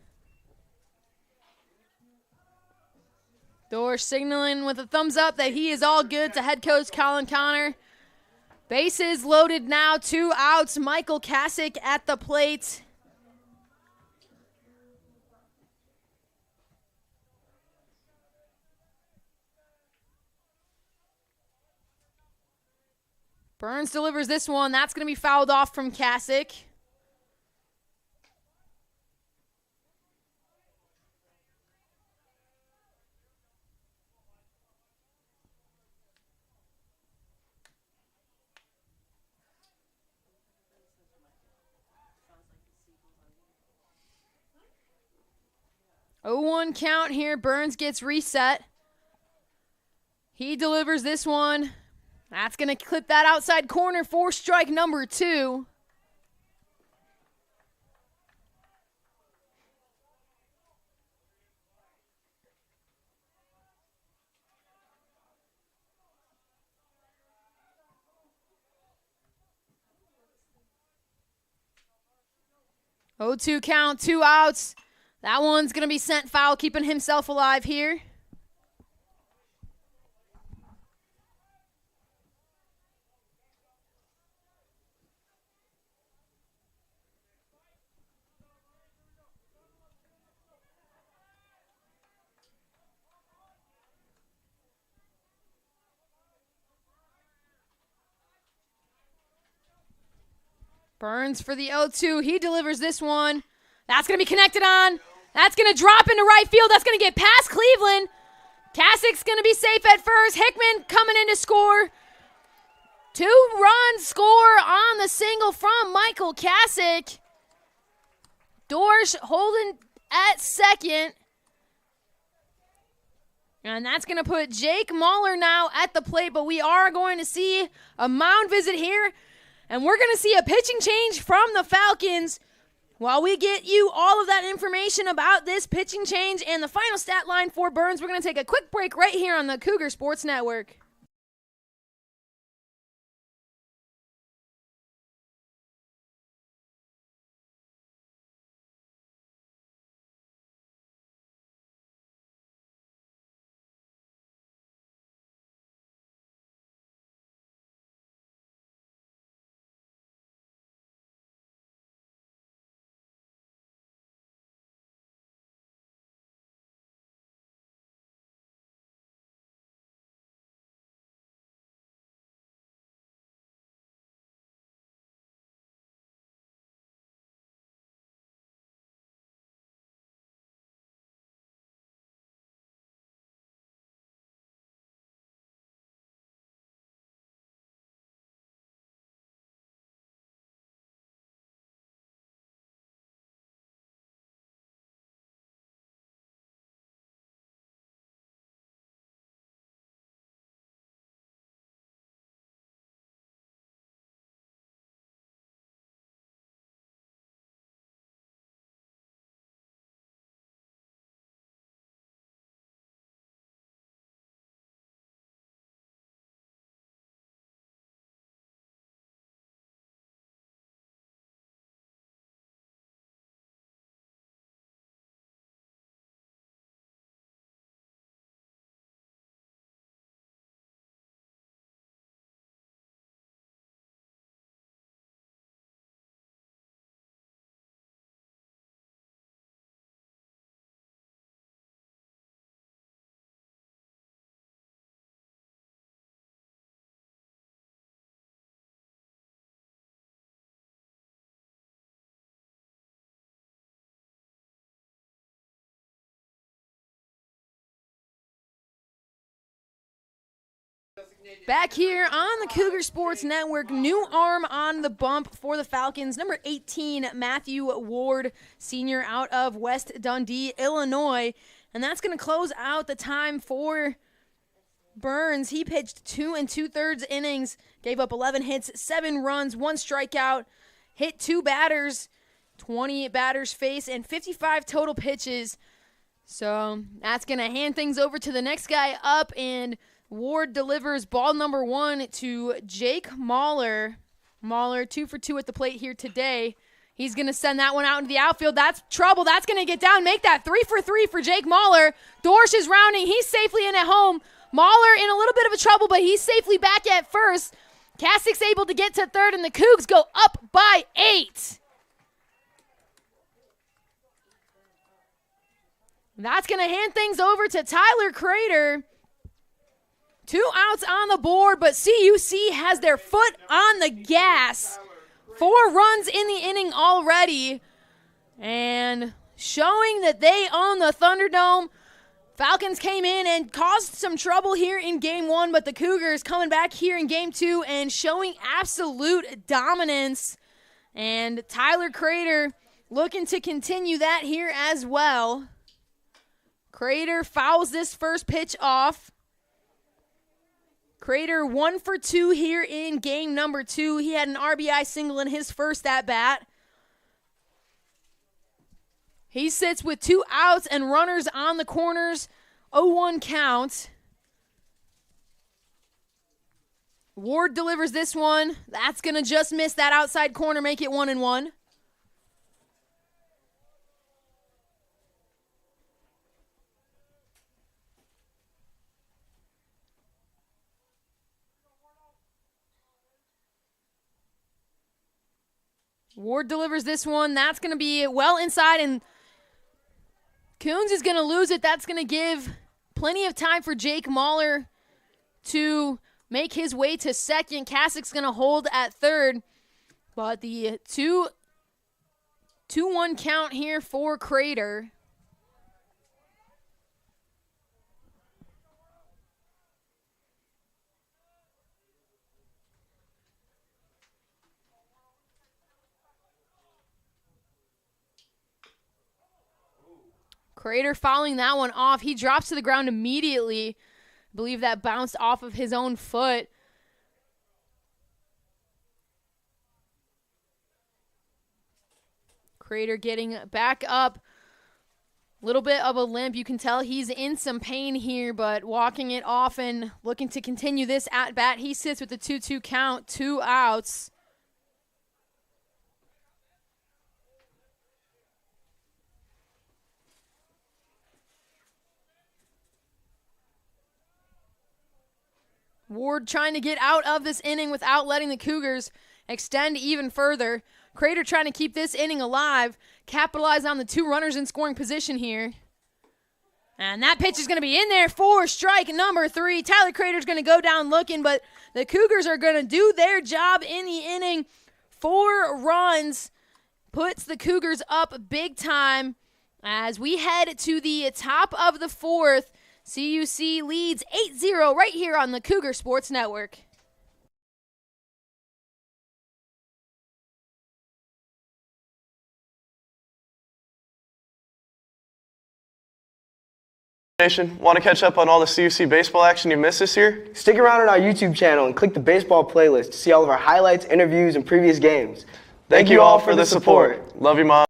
Dorsch signaling with a thumbs up that he is all good to head coach Colin Connor. Bases loaded now, 2 outs. Michael Kasich at the plate. Burns delivers this one. That's going to be fouled off from Kasich. Oh, 1 count here. Burns gets reset. He delivers this one. That's going to clip that outside corner for strike number 2. Oh, 2 count, 2 outs. That one's going to be sent foul, keeping himself alive here. Burns for the 0-2. He delivers this one. That's going to be connected on. That's going to drop into right field. That's going to get past Cleveland. Kasich's going to be safe at first. Hickman coming in to score. 2-run score on the single from Michael Kasich. Dorsch holding at second. And that's going to put Jake Mahler now at the plate, but we are going to see a mound visit here. And we're going to see a pitching change from the Falcons. While we get you all of that information about this pitching change and the final stat line for Burns, we're going to take a quick break right here on the Cougar Sports Network. Back here on the Cougar Sports Network, new arm on the bump for the Falcons. Number 18, Matthew Ward, senior out of West Dundee, Illinois. And that's going to close out the time for Burns. He pitched 2 2/3 innings, gave up 11 hits, 7 runs, 1 strikeout, hit 2 batters, 20 batters face, and 55 total pitches. So that's going to hand things over to the next guy up, and Ward delivers ball number 1 to Jake Mahler. Mahler 2 for 2 at the plate here today. He's going to send that one out into the outfield. That's trouble. That's going to get down. Make that 3 for 3 for Jake Mahler. Dorsch is rounding. He's safely in at home. Mahler in a little bit of a trouble, but he's safely back at first. Kasic's able to get to third, and the Cougs go up by 8. That's going to hand things over to Tyler Crater. 2 outs on the board, but CUC has their foot on the gas. 4 runs in the inning already. And showing that they own the Thunderdome. Falcons came in and caused some trouble here in Game 1, but the Cougars coming back here in Game 2 and showing absolute dominance. And Tyler Crater looking to continue that here as well. Crater fouls this first pitch off. Crater 1 for 2 here in game number 2. He had an RBI single in his first at-bat. He sits with 2 outs and runners on the corners. 0-1 count. Ward delivers this one. That's going to just miss that outside corner, make it 1-1. Ward delivers this one. That's going to be well inside, and Coons is going to lose it. That's going to give plenty of time for Jake Mahler to make his way to second. Kasic's going to hold at third, but the 2-1 count here for Crater. Crater fouling that one off. He drops to the ground immediately. I believe that bounced off of his own foot. Crater getting back up. Little bit of a limp. You can tell he's in some pain here, but walking it off and looking to continue this at-bat. He sits with the 2-2 count, 2 outs. Ward trying to get out of this inning without letting the Cougars extend even further. Crater trying to keep this inning alive, capitalize on the 2 runners in scoring position here. And that pitch is going to be in there for strike number 3. Tyler Crater's going to go down looking, but the Cougars are going to do their job in the inning. 4 runs puts the Cougars up big time as we head to the top of the 4th. CUC leads 8-0 right here on the Cougar Sports Network. Nation, want to catch up on all the CUC baseball action you missed this year? Stick around on our YouTube channel and click the baseball playlist to see all of our highlights, interviews, and previous games. Thank you all for the support. Love you, Mom.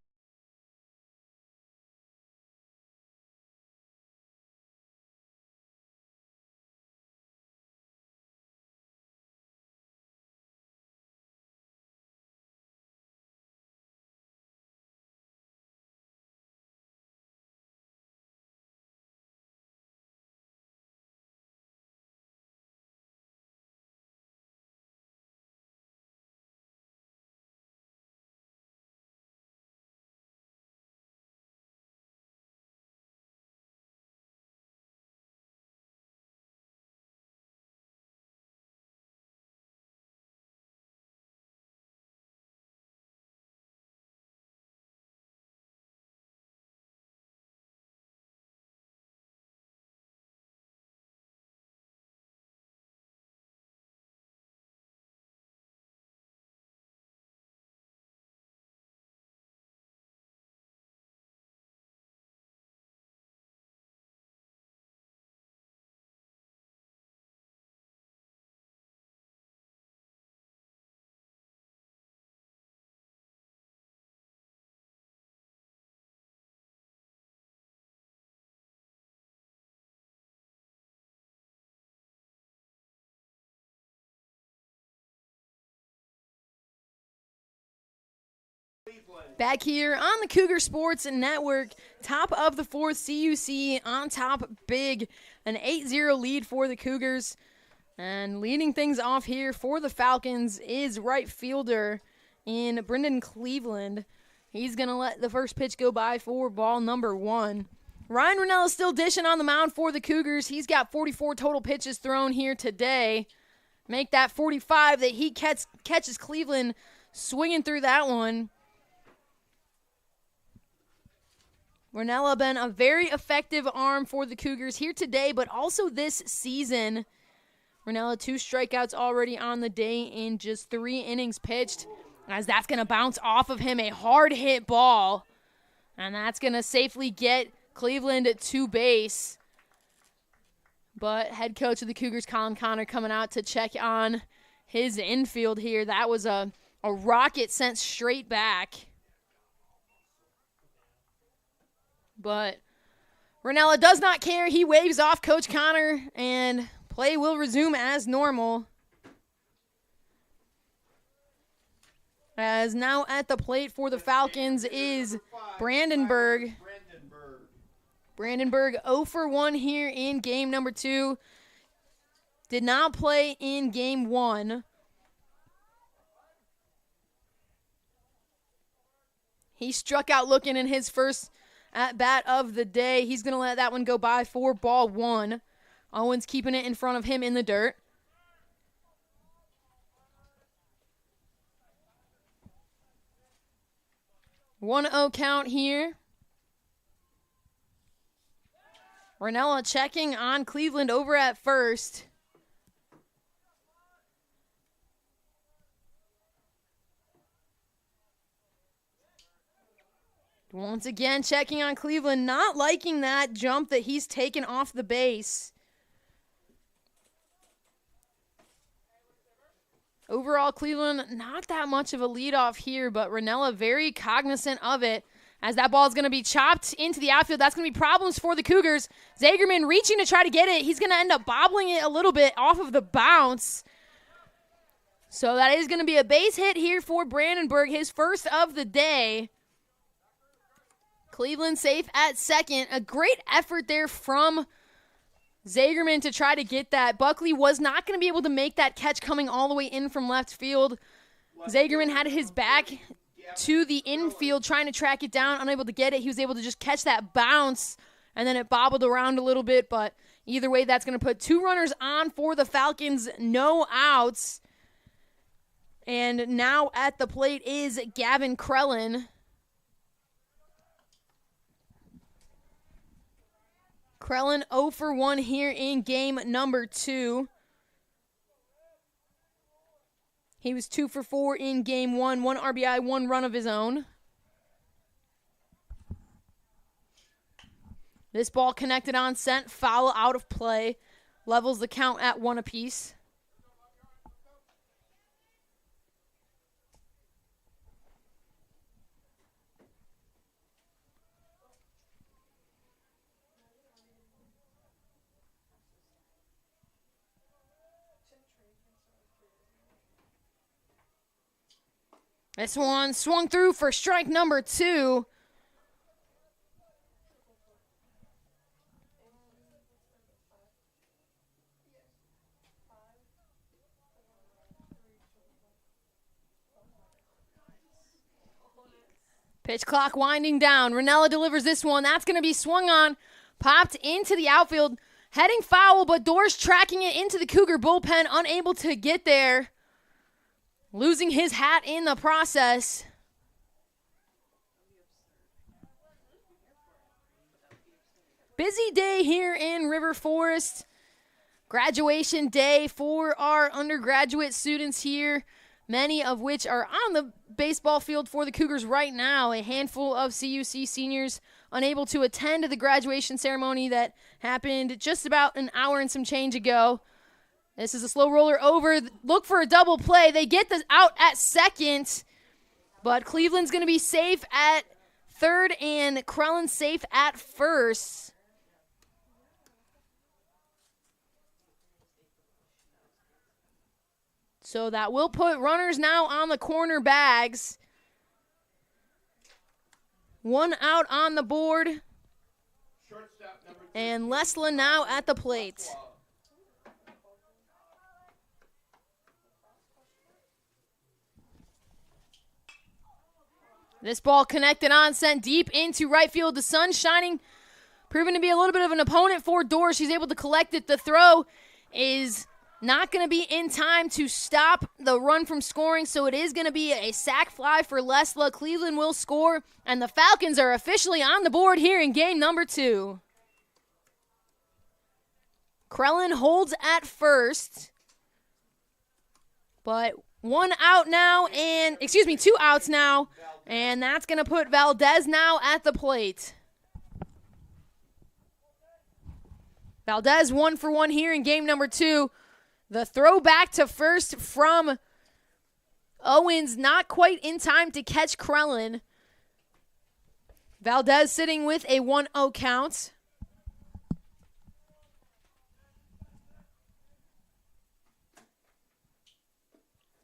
Back here on the Cougar Sports Network, top of the fourth, CUC on top big, an 8-0 lead for the Cougars. And leading things off here for the Falcons is right fielder in Brendan Cleveland. He's going to let the first pitch go by for ball number 1. Ryan Ranella still dishing on the mound for the Cougars. He's got 44 total pitches thrown here today. Make that 45 that he catches Cleveland swinging through that one. Ranella been a very effective arm for the Cougars here today, but also this season. Ranella 2 strikeouts already on the day in just 3 innings pitched, as that's going to bounce off of him, a hard hit ball, and that's going to safely get Cleveland to base. But head coach of the Cougars, Colin Connor, coming out to check on his infield here. That was a rocket sent straight back. But Ranella does not care. He waves off Coach Connor, and play will resume as normal. As now at the plate for the Falcons is Brandenburg. Brandenburg 0 for 1 here in game number 2. Did not play in game 1. He struck out looking in his first at bat of the day. He's going to let that one go by for ball 1. Owens keeping it in front of him in the dirt. One 0 count here. Ranella checking on Cleveland over at first. Once again, checking on Cleveland, not liking that jump that he's taken off the base. Overall, Cleveland, not that much of a leadoff here, but Ranella very cognizant of it. As that ball is going to be chopped into the outfield, that's going to be problems for the Cougars. Zagerman reaching to try to get it. He's going to end up bobbling it a little bit off of the bounce. So that is going to be a base hit here for Brandenburg, his first of the day. Cleveland safe at second. A great effort there from Zagerman to try to get that. Buckley was not going to be able to make that catch coming all the way in from left field. Zagerman had his back to the infield trying to track it down, unable to get it. He was able to just catch that bounce, and then it bobbled around a little bit. But either way, that's going to put 2 runners on for the Falcons, no outs. And now at the plate is Gavin Krellin. Krellin 0 for 1 here in game number 2. He was 2 for 4 in game 1, 1 RBI, 1 run of his own. This ball connected on, sent foul out of play. Levels the count at 1 apiece. This one swung through for strike number 2. Pitch clock winding down. Ranella delivers this one. That's going to be swung on, popped into the outfield, heading foul, but Dorsch tracking it into the Cougar bullpen, unable to get there. Losing his hat in the process. Busy day here in River Forest. Graduation day for our undergraduate students here, many of which are on the baseball field for the Cougars right now. A handful of CUC seniors unable to attend the graduation ceremony that happened just about an hour and some change ago. This is a slow roller over. Look for a double play. They get this out at second, but Cleveland's going to be safe at third and Krellin safe at first. So that will put runners now on the corner bags. 1 out on the board. Shortstop number 2. And Lesla now at the plate. This ball connected on, sent deep into right field. The sun shining, proving to be a little bit of an opponent for Dorr. She's able to collect it. The throw is not going to be in time to stop the run from scoring, so it is going to be a sac fly for Lesla. Cleveland will score, and the Falcons are officially on the board here in game number 2. Krellin holds at first, but 2 outs now, and that's going to put Valdez now at the plate. Valdez 1 for 1 here in game number 2. The throw back to first from Owens, not quite in time to catch Krellin. Valdez sitting with a 1-0 count.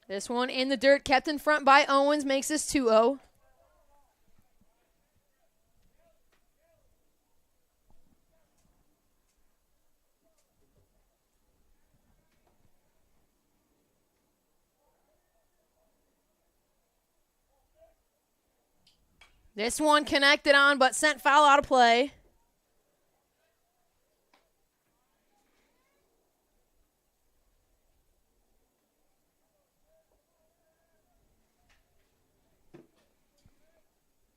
This one in the dirt, kept in front by Owens, makes this 2-0. This one connected on, but sent foul out of play.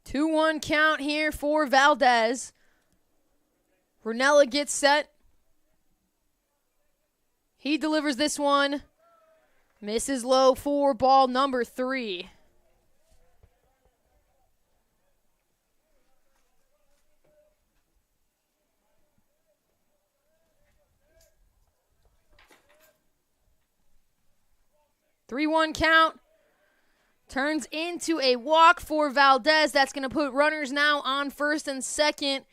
Two 2-1 count here for Valdez. Brunella gets set. He delivers this one. Misses low for ball number 3. Three-one count. Turns into a walk for Valdez. That's going to put runners now on first and second.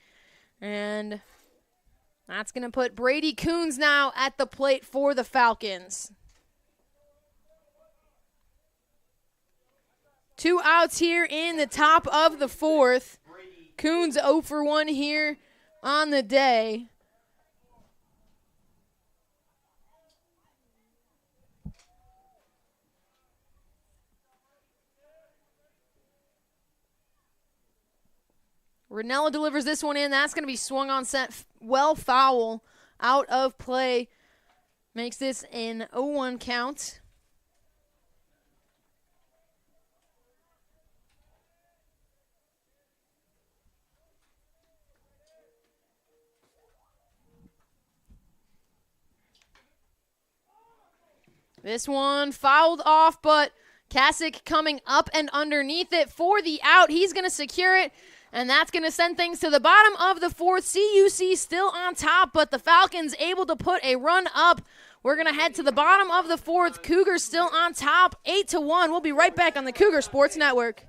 And that's going to put Brady Coons now at the plate for the Falcons. 2 outs here in the top of the 4th. Coons 0 for 1 here on the day. Ranella delivers this one in. That's going to be swung on, set well foul, out of play. Makes this an 0-1 count. This one fouled off, but Kasich coming up and underneath it for the out. He's going to secure it. And that's going to send things to the bottom of the 4th. CUC still on top, but the Falcons able to put a run up. We're going to head to the bottom of the 4th. Cougars still on top, 8-1. We'll be right back on the Cougar Sports Network.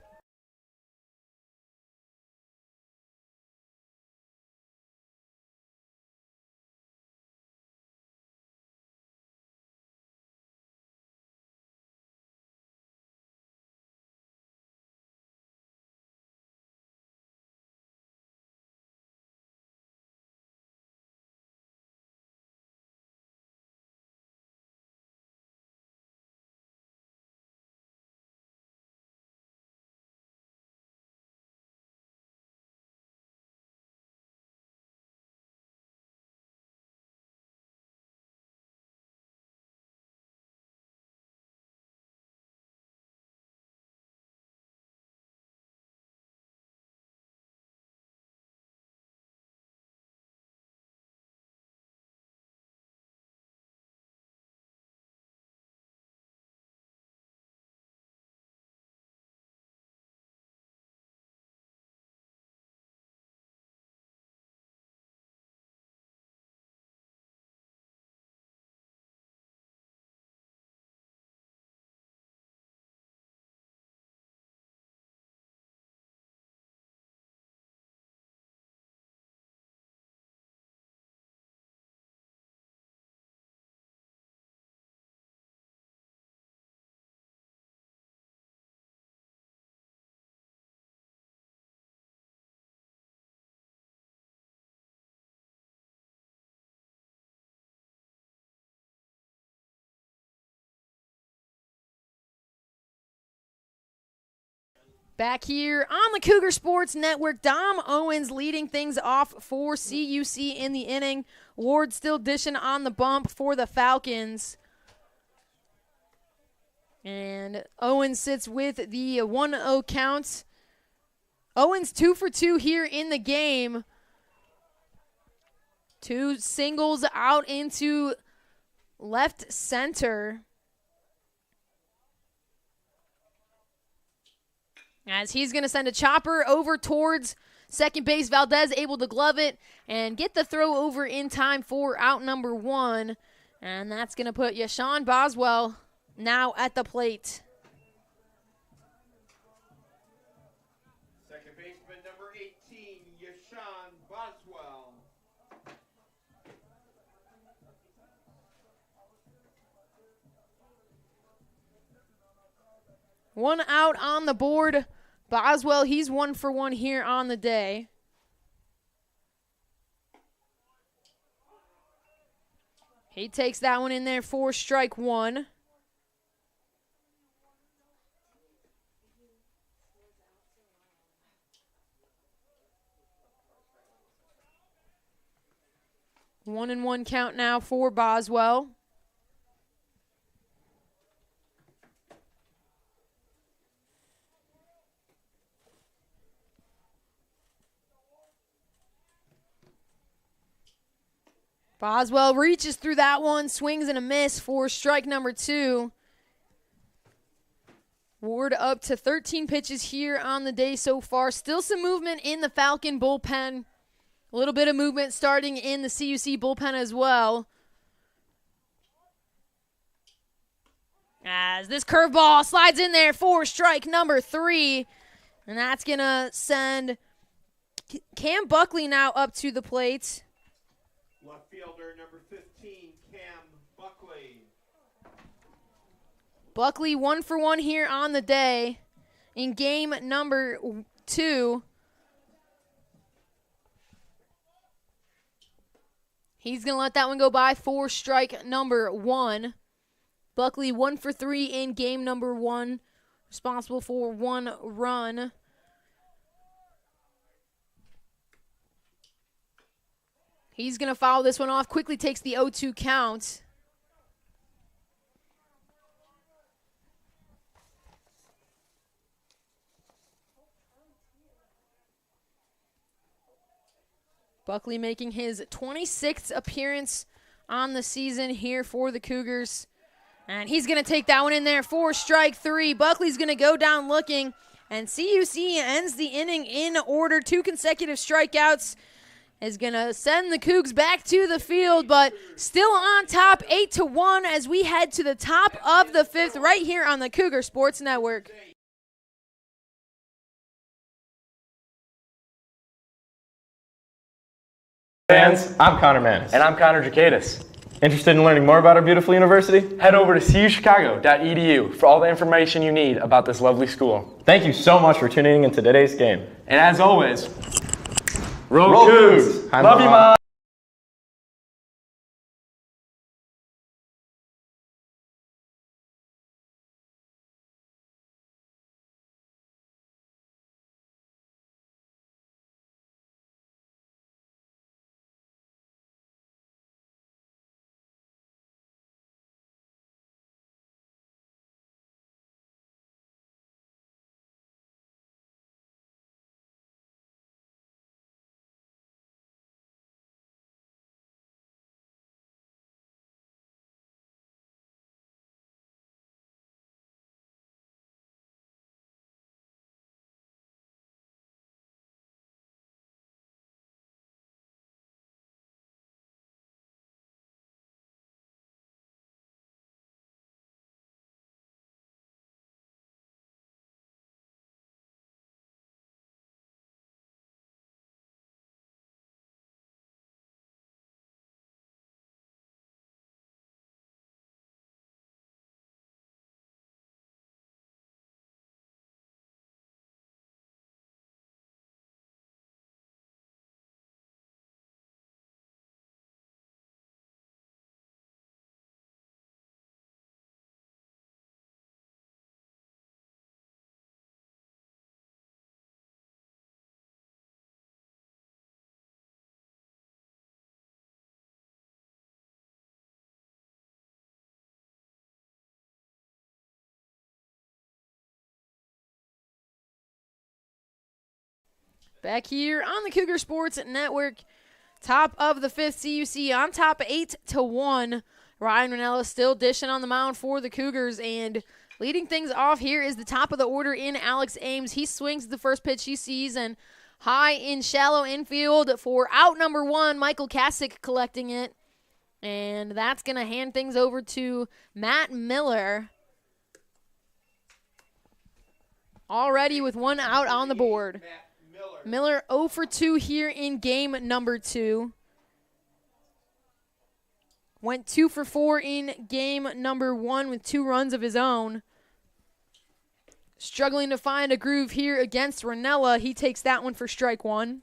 Back here on the Cougar Sports Network, Dom Owens leading things off for CUC in the inning. Ward still dishing on the bump for the Falcons. And Owens sits with the 1-0 count. Owens 2 for 2 here in the game. 2 singles out into left center. As he's going to send a chopper over towards second base. Valdez able to glove it and get the throw over in time for out number 1. And that's going to put Yashawn Boswell now at the plate. Second baseman number 18, Yashawn Boswell. One out on the board. Boswell, he's 1 for 1 here on the day. He takes that one in there for strike 1. One and one count now for Boswell. Boswell reaches through that one, swings and a miss for strike number 2. Ward up to 13 pitches here on the day so far. Still some movement in the Falcon bullpen. A little bit of movement starting in the CUC bullpen as well. As this curveball slides in there for strike number 3. And that's going to send Cam Buckley now up to the plate. Left fielder number 15, Cam Buckley. Buckley 1 for 1 here on the day in game number 2. He's going to let that one go by for strike number 1. Buckley 1 for 3 in game number 1, responsible for 1 run. He's going to foul this one off, quickly takes the 0-2 count. Buckley making his 26th appearance on the season here for the Cougars. And he's going to take that one in there for strike 3. Buckley's going to go down looking, and CUC ends the inning in order. 2 consecutive strikeouts is going to send the Cougs back to the field, but still on top 8-1 as we head to the top of the 5th right here on the Cougar Sports Network. Fans, I'm Connor Manis. And I'm Connor Jacadis. Interested in learning more about our beautiful university? Head over to cuchicago.edu for all the information you need about this lovely school. Thank you so much for tuning in to today's game. And as always, Roll Roll Cougs! Cougs! Hi, Love you, Mom. Mom! Back here on the Cougar Sports Network, top of the fifth, CUC on top 8-1. Ryan Ranella still dishing on the mound for the Cougars, and leading things off here is the top of the order in Alex Ames. He swings the first pitch he sees, and high in shallow infield for out number one, Michael Kasich collecting it. And that's going to hand things over to Matt Miller. Already with one out on the board. Miller 0 for 2 here in game number 2. Went 2 for 4 in game number 1 with 2 runs of his own. Struggling to find a groove here against Ranella. He takes that one for strike 1.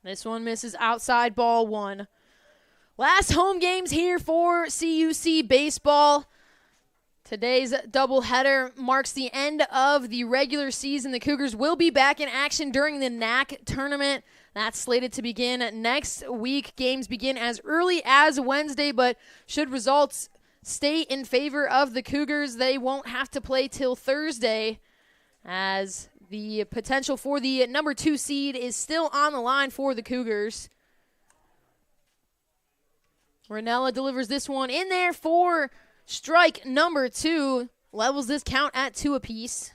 This one misses outside, ball 1. Last home games here for CUC Baseball. Today's doubleheader marks the end of the regular season. The Cougars will be back in action during the NAC tournament. That's slated to begin next week. Games begin as early as Wednesday, but should results stay in favor of the Cougars, they won't have to play till Thursday, as the potential for the number 2 seed is still on the line for the Cougars. Ranella delivers this one in there for strike number 2. Levels this count at 2 apiece.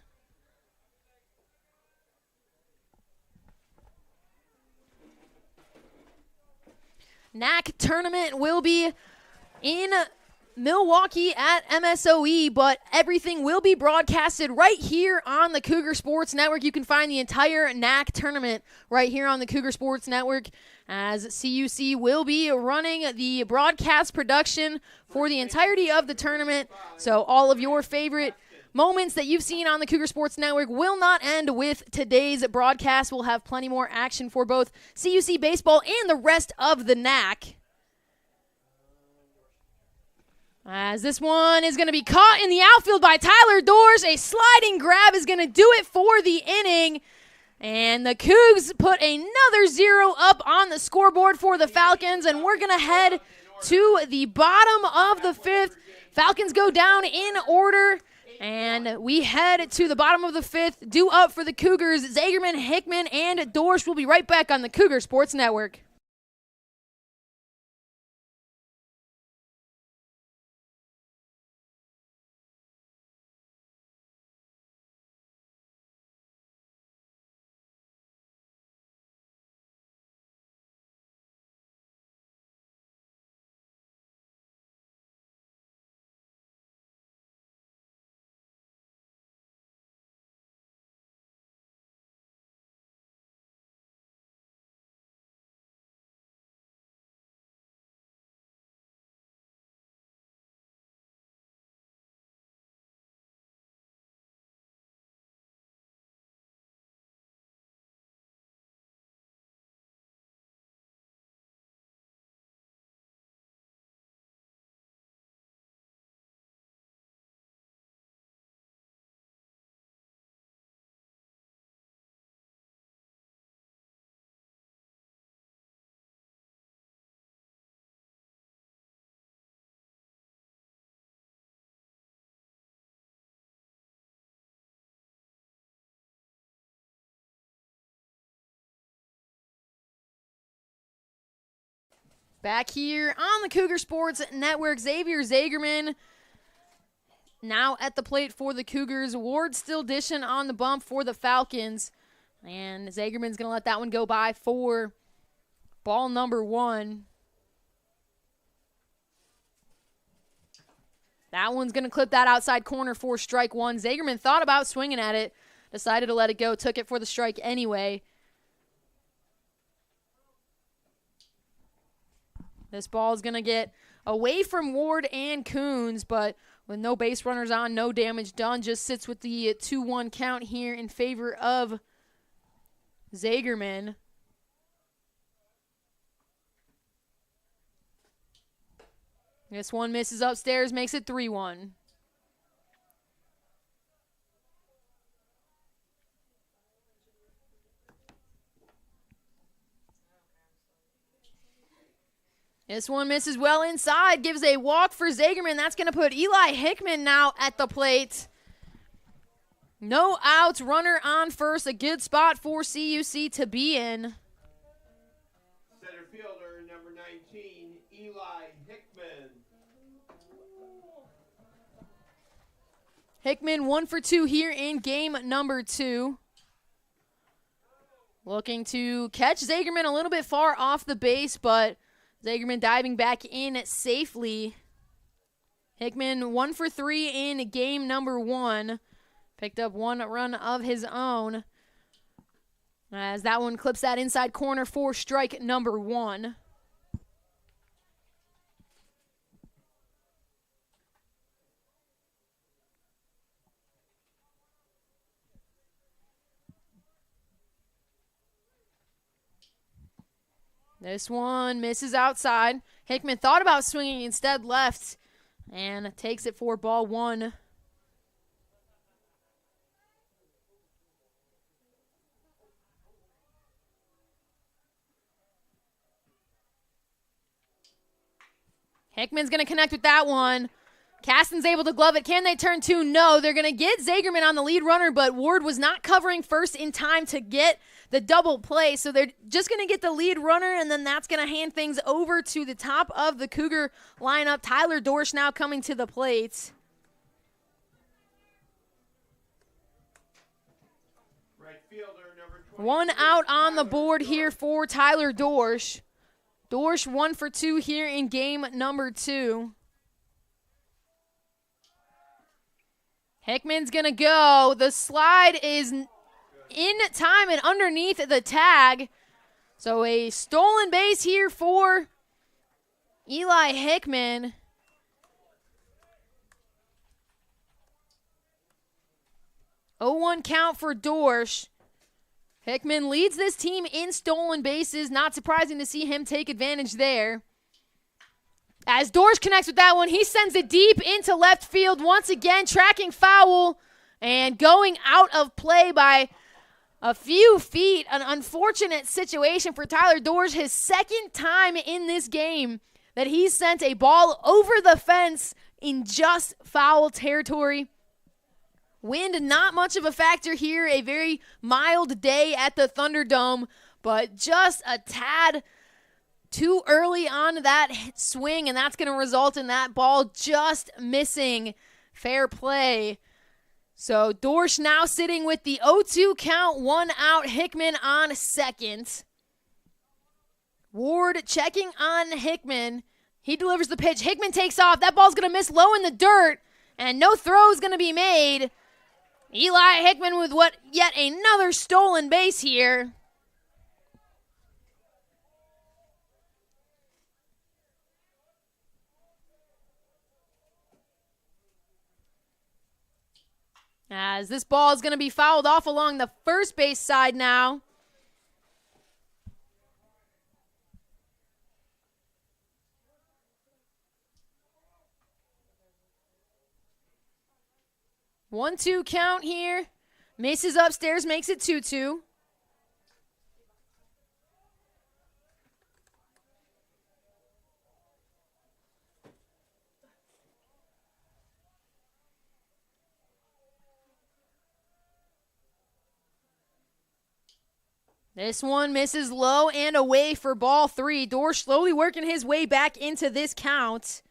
NAC tournament will be in Milwaukee at MSOE, but everything will be broadcasted right here on the Cougar Sports Network. You can find the entire NAC tournament right here on the Cougar Sports Network, as CUC will be running the broadcast production for the entirety of the tournament. So all of your favorite moments that you've seen on the Cougar Sports Network will not end with today's broadcast. We'll have plenty more action for both CUC Baseball and the rest of the NAC. As this one is going to be caught in the outfield by Tyler Dorsch. A sliding grab is going to do it for the inning. And the Cougs put another 0 up on the scoreboard for the Falcons. And we're going to head to the bottom of the 5th. Falcons go down in order. And we head to the bottom of the 5th. Due up for the Cougars, Zagerman, Hickman, and Dorsch. Will be right back on the Cougar Sports Network. Back here on the Cougar Sports Network, Xavier Zagerman now at the plate for the Cougars. Ward still dishing on the bump for the Falcons. And Zagerman's going to let that one go by for ball number 1. That one's going to clip that outside corner for strike 1. Zagerman thought about swinging at it, decided to let it go, took it for the strike anyway. This ball is going to get away from Ward and Coons, but with no base runners on, no damage done. Just sits with the 2-1 count here in favor of Zagerman. This one misses upstairs, makes it 3-1. This one misses well inside, gives a walk for Zagerman. That's going to put Eli Hickman now at the plate. No outs, runner on first. A good spot for CUC to be in. Center fielder, number 19, Eli Hickman. Hickman 1 for 2 here in game number 2. Looking to catch Zagerman a little bit far off the base, but Zagerman diving back in safely. Hickman 1 for 3 in game number 1. Picked up 1 run of his own, as that one clips that inside corner for strike number 1. This one misses outside. Hickman thought about swinging, instead left, and takes it for ball 1. Hickman's going to connect with that one. Caston's able to glove it. Can they turn 2? No. They're going to get Zagerman on the lead runner, but Ward was not covering first in time to get the double play. So they're just going to get the lead runner, and then that's going to hand things over to the top of the Cougar lineup. Tyler Dorsch now coming to the plate. Right fielder, number 20. 1 out on the board here for Tyler Dorsch. Dorsch 1 for 2 here in game number 2. Hickman's going to go. The slide is in time and underneath the tag. So a stolen base here for Eli Hickman. Oh, 1 count for Dorsch. Hickman leads this team in stolen bases. Not surprising to see him take advantage there. As Dorsch connects with that one, he sends it deep into left field. Once again, tracking foul and going out of play by a few feet. An unfortunate situation for Tyler Dorsch. His second time in this game that he sent a ball over the fence in just foul territory. Wind, not much of a factor here. A very mild day at the Thunderdome, but just a tad too early on that swing, and that's going to result in that ball just missing fair play. So Dorsch now sitting with the 0-2 count, 1 out. Hickman on second. Ward checking on Hickman. He delivers the pitch. Hickman takes off. That ball's going to miss low in the dirt, and no throw is going to be made. Eli Hickman with yet another stolen base here. As this ball is going to be fouled off along the first base side now. One, 2 count here. Misses upstairs, makes it 2-2. This one misses low and away for ball 3. Dorsch slowly working his way back into this count.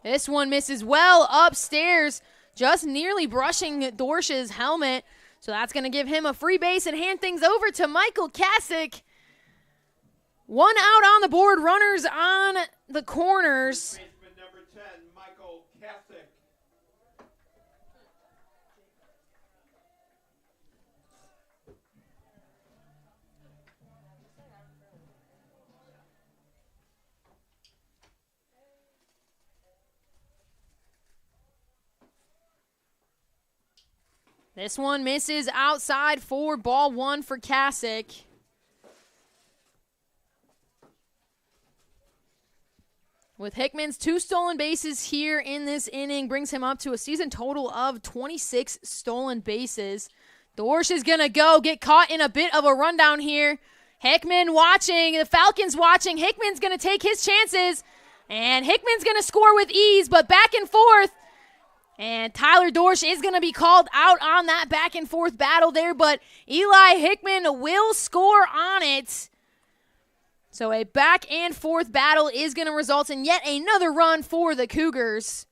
This one misses well upstairs, just nearly brushing Dorsch's helmet. So that's going to give him a free base and hand things over to Michael Kasich. 1 out on the board, runners on the corners. Baseman number 10, Michael Kasich. This one misses outside for ball 1 for Kasich. With Hickman's 2 stolen bases here in this inning, brings him up to a season total of 26 stolen bases. Dorsch is going to get caught in a bit of a rundown here. Hickman watching, the Falcons watching. Hickman's going to take his chances, and Hickman's going to score with ease, but back and forth. And Tyler Dorsch is going to be called out on that back and forth battle there, but Eli Hickman will score on it. So a back and forth battle is going to result in yet another run for the Cougars.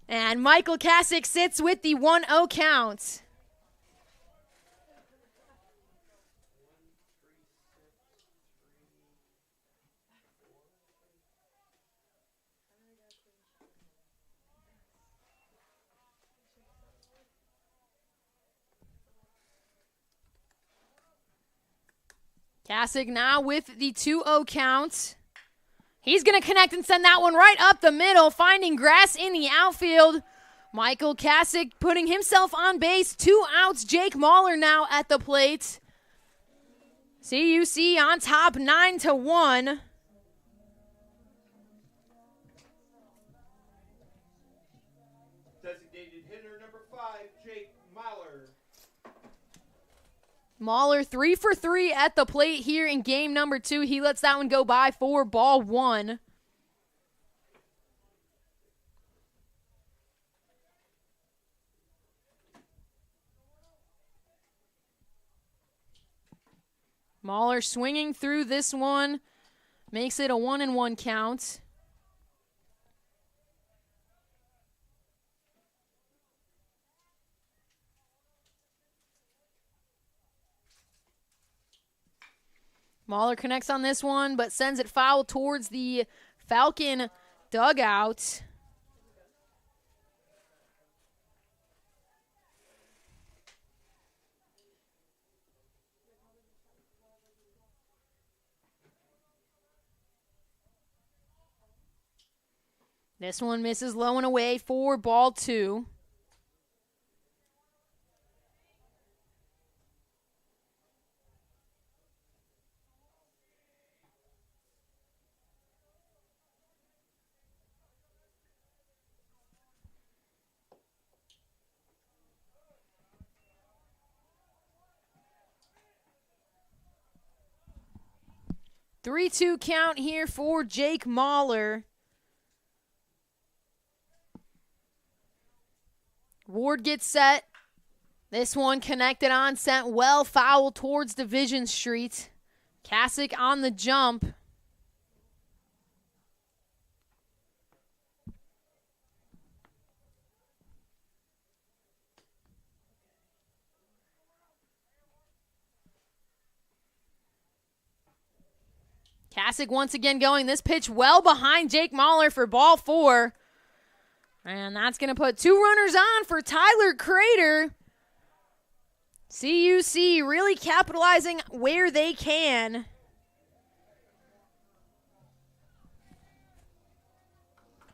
And Michael Kasich sits with the 1-0 count. Kasich now with the 2-0 count. He's going to connect and send that one right up the middle, finding grass in the outfield. Michael Kasich putting himself on base. 2 outs. Jake Mahler now at the plate. CUC on top 9-1. Designated hitter number 5, Jake Mahler. Mahler 3 for 3 at the plate here in game number 2. He lets that one go by for ball 1. Mahler swinging through this one, makes it a 1-1 count. Mahler connects on this one, but sends it foul towards the Falcon dugout. This one misses low and away for ball 2. Three-two count here for Jake Mahler. Ward gets set. This one connected on, sent well foul towards Division Street. Kasich on the jump. Kasich once again going. This pitch well behind Jake Mahler for ball 4. And that's going to put 2 runners on for Tyler Crater. CUC really capitalizing where they can.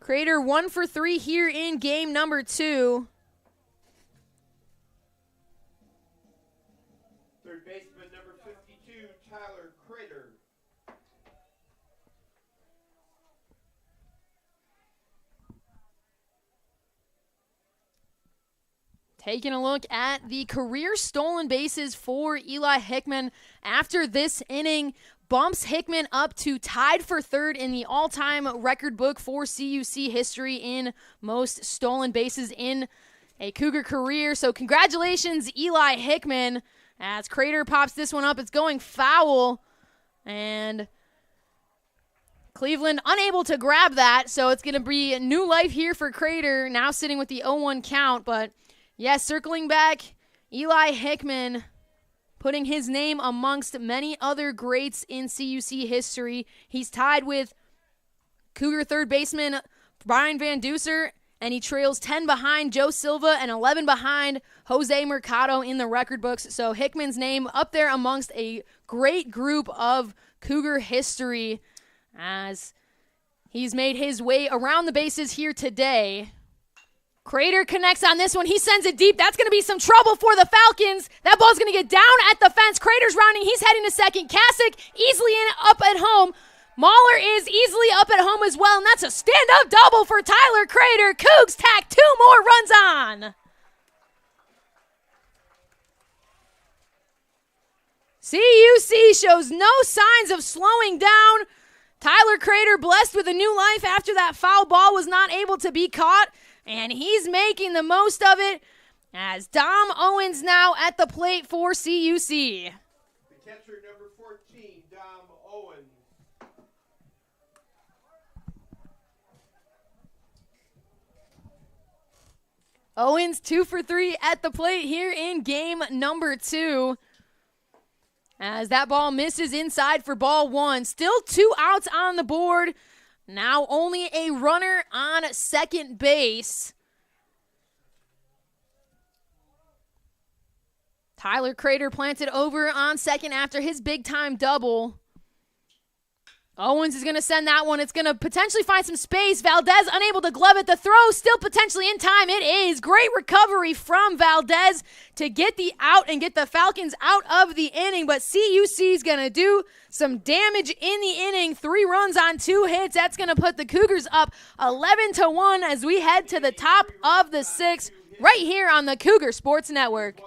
Crater 1 for 3 here in game number 2. Third baseman number 52, Tyler Crater. Taking a look at the career stolen bases for Eli Hickman after this inning, bumps Hickman up to tied for 3rd in the all-time record book for CUC history in most stolen bases in a Cougar career. So congratulations, Eli Hickman. As Crater pops this one up, it's going foul. And Cleveland unable to grab that, so it's going to be a new life here for Crater, now sitting with the 0-1 count. But yes, circling back, Eli Hickman putting his name amongst many other greats in CUC history. He's tied with Cougar third baseman Brian Van Duser, and he trails 10 behind Joe Silva and 11 behind Jose Mercado in the record books. So Hickman's name up there amongst a great group of Cougar history as he's made his way around the bases here today. Crater connects on this one. He sends it deep. That's going to be some trouble for the Falcons. That ball's going to get down at the fence. Crater's rounding. He's heading to second. Kasich easily up at home. Mahler is easily up at home as well, and that's a stand-up double for Tyler Crater. Cougs tack 2 more runs on. CUC shows no signs of slowing down. Tyler Crater blessed with a new life after that foul ball was not able to be caught, and he's making the most of it as Dom Owens now at the plate for CUC. The catcher, number 14, Dom Owens. Owens 2 for 3 at the plate here in game number 2. As that ball misses inside for ball 1. Still 2 outs on the board. Now only a runner on second base. Tyler Crater planted over on second after his big-time double. Owens is going to send that one. It's going to potentially find some space. Valdez unable to glove it. The throw still potentially in time. It is. Great recovery from Valdez to get the out and get the Falcons out of the inning. But CUC is going to do some damage in the inning. 3 runs on 2 hits. That's going to put the Cougars up 11-1 as we head to the top of the 6th right here on the Cougar Sports Network.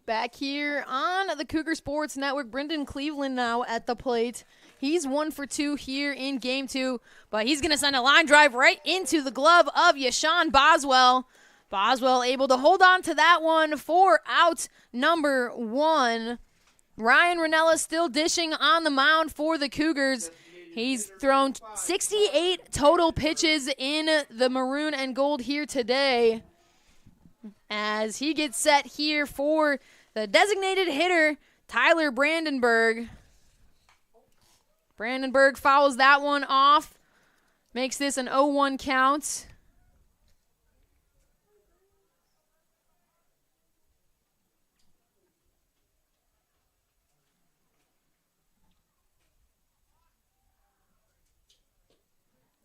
Back here on the Cougar Sports Network, Brendan Cleveland now at the plate. He's 1 for 2 here in game 2, but he's going to send a line drive right into the glove of Yashawn Boswell. Boswell able to hold on to that one for out number 1. Ryan Ranella still dishing on the mound for the Cougars. He's thrown 68 total pitches in the maroon and gold here today, as he gets set here for the designated hitter, Tyler Brandenburg. Brandenburg fouls that one off, makes this an 0-1 count.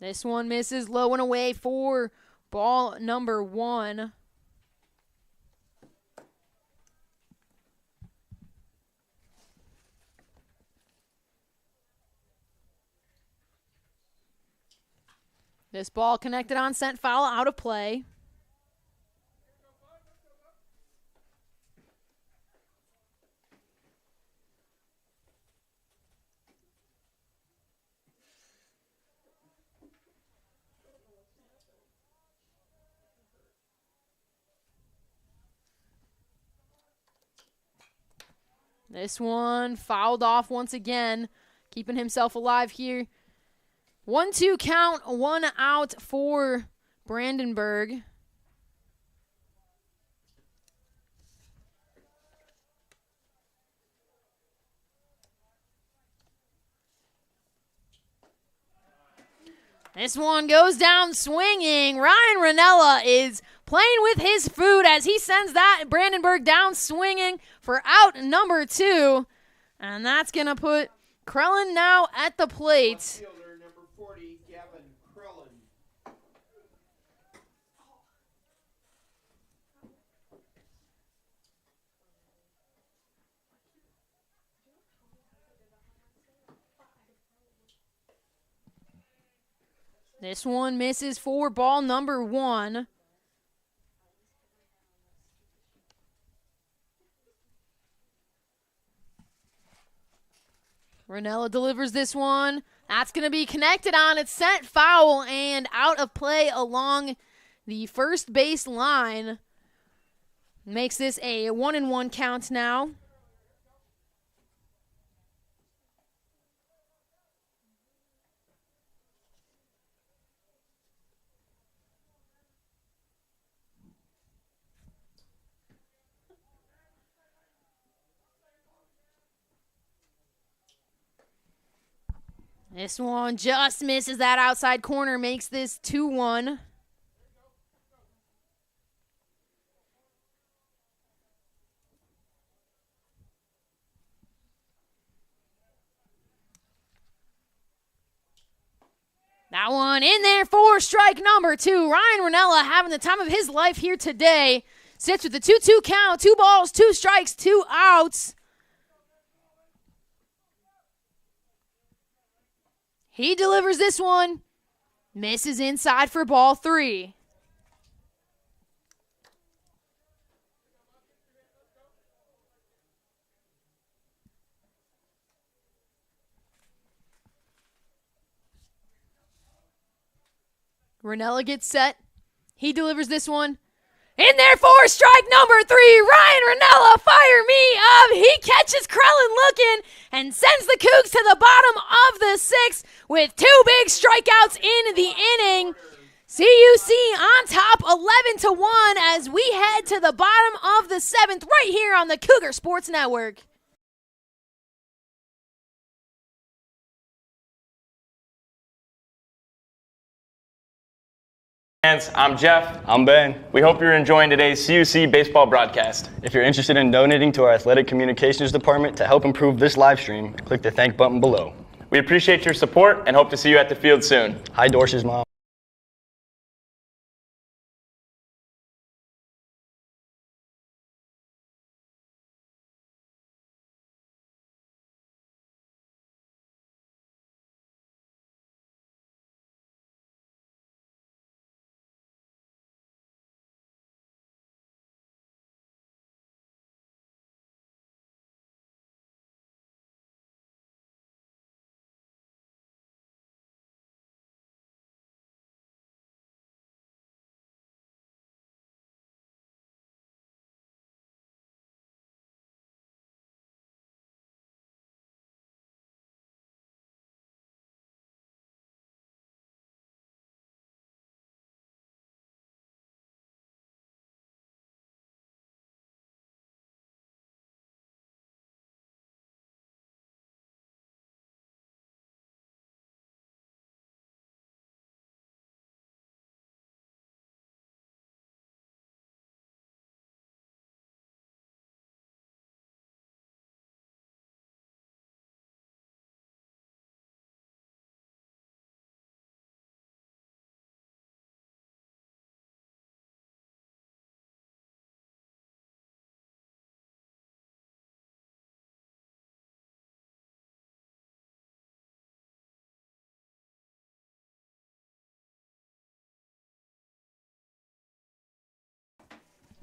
This one misses low and away for ball number 1. This ball connected on, sent foul, out of play. This one fouled off once again, keeping himself alive here. 1-2 count, 1 out for Brandenburg. This one goes down swinging. Ryan Ranella is playing with his food as he sends that Brandenburg down swinging for out number 2. And that's going to put Krellin now at the plate. Fielder number 40, Gavin Krellin. This one misses for ball number 1. Ranella delivers this one. That's going to be connected on. It's sent foul and out of play along the first base line. Makes this a 1-1 count now. This one just misses that outside corner, makes this 2-1. That one in there for strike number 2. Ryan Ranella having the time of his life here today. Sits with the 2-2 count, 2 balls, 2 strikes, 2 outs. He delivers this one. Misses inside for ball 3. Ranella gets set. He delivers this one. In there for strike number 3. Ryan Ranella, fire me up. He catches Krellin looking and sends the Cougs to the bottom of the 6th with 2 big strikeouts in the inning. CUC on top 11-1 as we head to the bottom of the 7th right here on the Cougar Sports Network. I'm Jeff. I'm Ben. We hope you're enjoying today's CUC Baseball broadcast. If you're interested in donating to our athletic communications department to help improve this live stream, click the thank button below. We appreciate your support and hope to see you at the field soon. Hi, Dorsh's mom.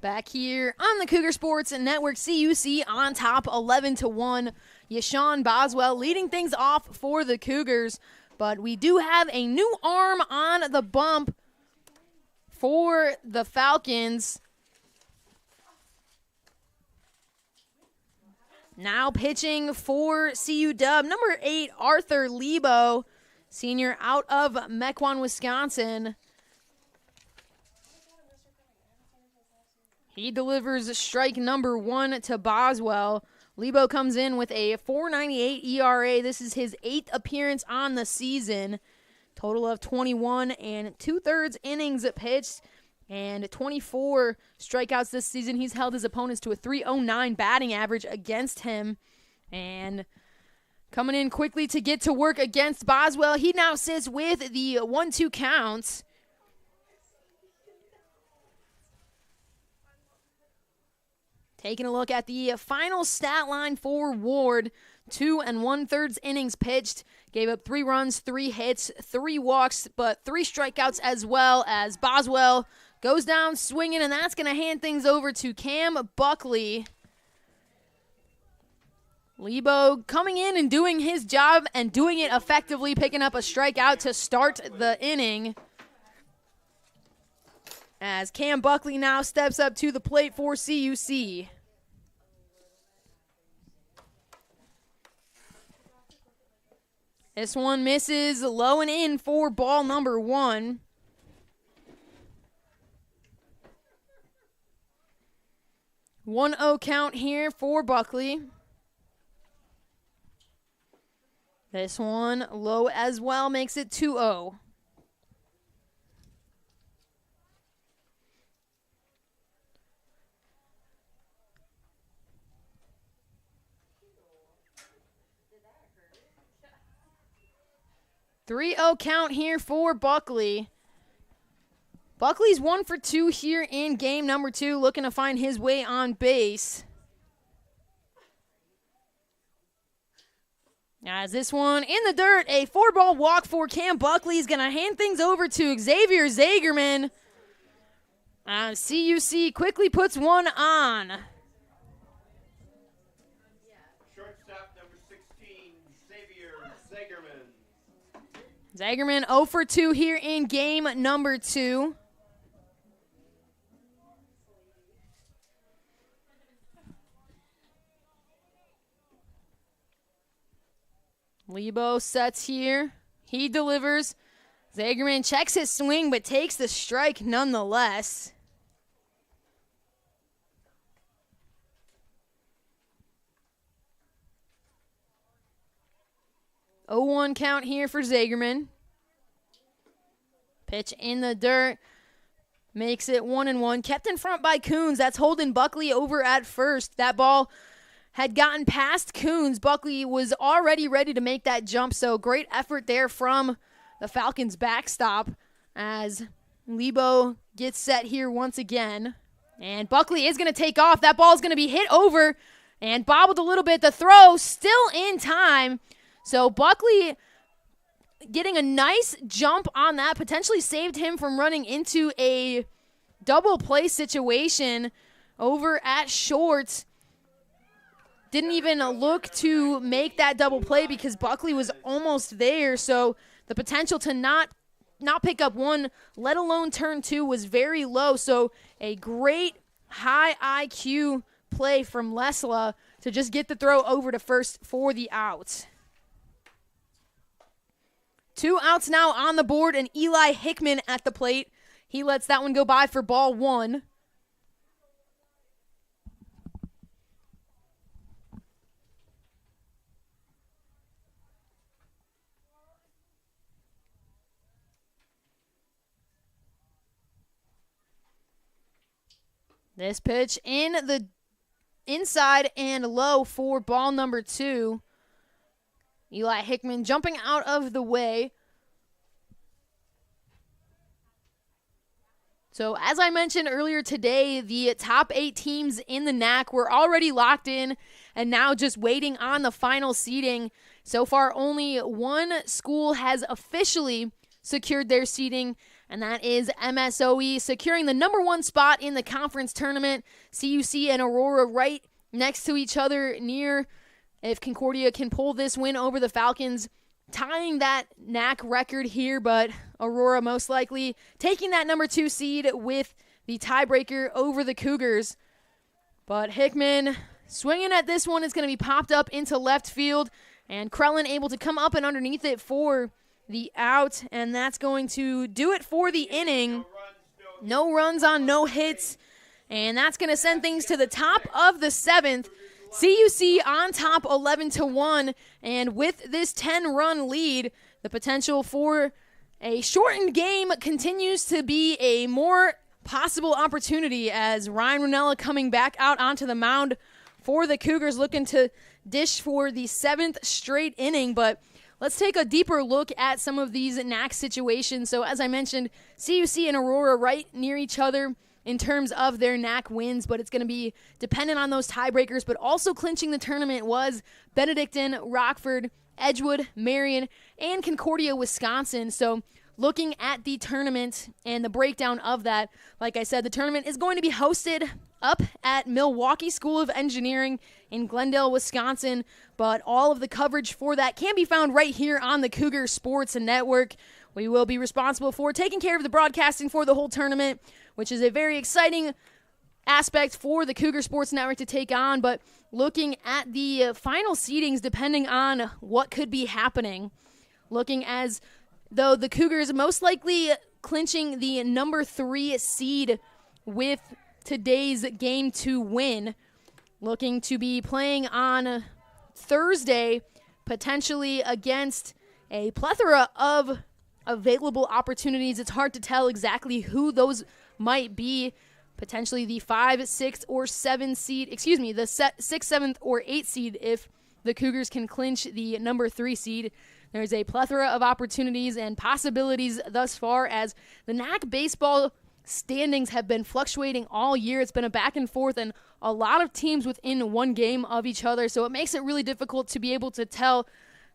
Back here on the Cougar Sports Network, CUC on top 11-1. Yashawn Boswell leading things off for the Cougars. But we do have a new arm on the bump for the Falcons. Now pitching for CUW, number 8, Arthur Lebo, senior out of Mequon, Wisconsin. He delivers strike number 1 to Boswell. Lebo comes in with a .498 ERA. This is his 8th appearance on the season. Total of 21 and 2/3 innings pitched and 24 strikeouts this season. He's held his opponents to a .309 batting average against him. And coming in quickly to get to work against Boswell, he now sits with the 1-2 counts. Taking a look at the final stat line for Ward. 2 1/3 innings pitched. Gave up 3 runs, 3 hits, 3 walks, but 3 strikeouts as well, as Boswell goes down swinging, and that's going to hand things over to Cam Buckley. Lebo coming in and doing his job and doing it effectively, picking up a strikeout to start the inning. As Cam Buckley now steps up to the plate for CUC. This one misses low and in for ball number 1. One 0 count here for Buckley. This one low as well, makes it 2-0. .3-0 count here for Buckley. Buckley's 1 for 2 here in game number 2, looking to find his way on base. As this one in the dirt, a 4-ball walk for Cam Buckley is going to hand things over to Xavier Zagerman. CUC quickly puts one on. Shortstop number 16, Xavier Zagerman. Zagerman 0 for 2 here in game number 2. Lebo sets here. He delivers. Zagerman checks his swing but takes the strike nonetheless. .0-1 count here for Zagerman. Pitch in the dirt. Makes it 1-1. Kept in front by Coons. That's holding Buckley over at first. That ball had gotten past Coons. Buckley was already ready to make that jump, so great effort there from the Falcons backstop as Lebo gets set here once again. And Buckley is going to take off. That ball is going to be hit over and bobbled a little bit. The throw still in time. So Buckley getting a nice jump on that potentially saved him from running into a double play situation over at short. Didn't even look to make that double play because Buckley was almost there. So the potential to not pick up one, let alone turn two, was very low. So a great high IQ play from Lesla to just get the throw over to first for the out. 2 outs now on the board, and Eli Hickman at the plate. He lets that one go by for ball 1. This pitch in the inside and low for ball number 2. Eli Hickman jumping out of the way. So as I mentioned earlier today, the top 8 teams in the NAC were already locked in and now just waiting on the final seeding. So far, only one school has officially secured their seeding, and that is MSOE, securing the number 1 spot in the conference tournament. CUC and Aurora right next to each other near, if Concordia can pull this win over the Falcons, tying that NAC record here, but Aurora most likely taking that number 2 seed with the tiebreaker over the Cougars. But Hickman swinging at this one. It's going to be popped up into left field, and Krellin able to come up and underneath it for the out, and that's going to do it for the inning. No runs on no hits, and that's going to send things to the top of the 7th. CUC on top 11-1, and with this 10-run lead, the potential for a shortened game continues to be a more possible opportunity as Ryan Ranella coming back out onto the mound for the Cougars, looking to dish for the 7th straight inning. But let's take a deeper look at some of these NAC situations. So as I mentioned, CUC and Aurora right near each other in terms of their NAC wins, but it's going to be dependent on those tiebreakers. But also clinching the tournament was Benedictine, Rockford, Edgewood, Marion, and Concordia, Wisconsin. So looking at the tournament and the breakdown of that, like I said, the tournament is going to be hosted up at Milwaukee School of Engineering in Glendale, Wisconsin. But all of the coverage for that can be found right here on the Cougar Sports Network. We will be responsible for taking care of the broadcasting for the whole tournament, which is a very exciting aspect for the Cougar Sports Network to take on. But looking at the final seedings, depending on what could be happening, looking as though the Cougars most likely clinching the number 3 seed with today's Game 2 win, looking to be playing on Thursday, potentially against a plethora of available opportunities. It's hard to tell exactly who those might be. Potentially the 5, 6, or 7 seed, the 6th, 7th, or 8th seed if the Cougars can clinch the number 3 seed. There's a plethora of opportunities and possibilities thus far as the NAC baseball standings have been fluctuating all year. It's been a back and forth and a lot of teams within one game of each other, so it makes it really difficult to be able to tell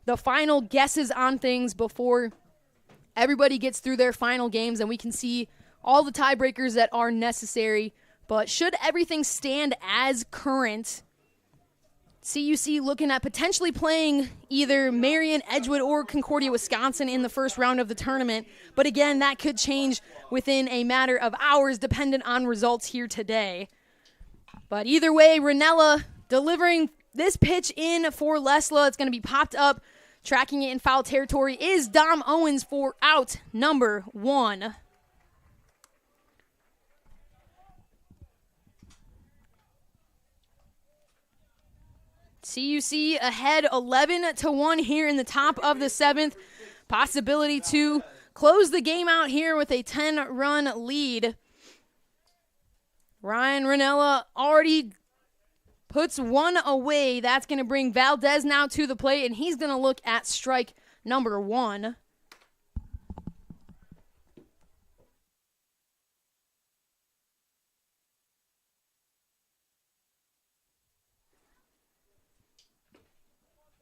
the final guesses on things before everybody gets through their final games and we can see all the tiebreakers that are necessary. But should everything stand as current, CUC looking at potentially playing either Marion, Edgewood, or Concordia, Wisconsin in the first round of the tournament. But again, that could change within a matter of hours dependent on results here today. But either way, Ranella delivering this pitch in for Lesla. It's going to be popped up. Tracking it in foul territory is Dom Owens for out number 1. CUC ahead 11-1 here in the top of the 7th. Possibility to close the game out here with a 10-run lead. Ryan Ranella already puts one away. That's going to bring Valdez now to the plate, and he's going to look at strike number 1.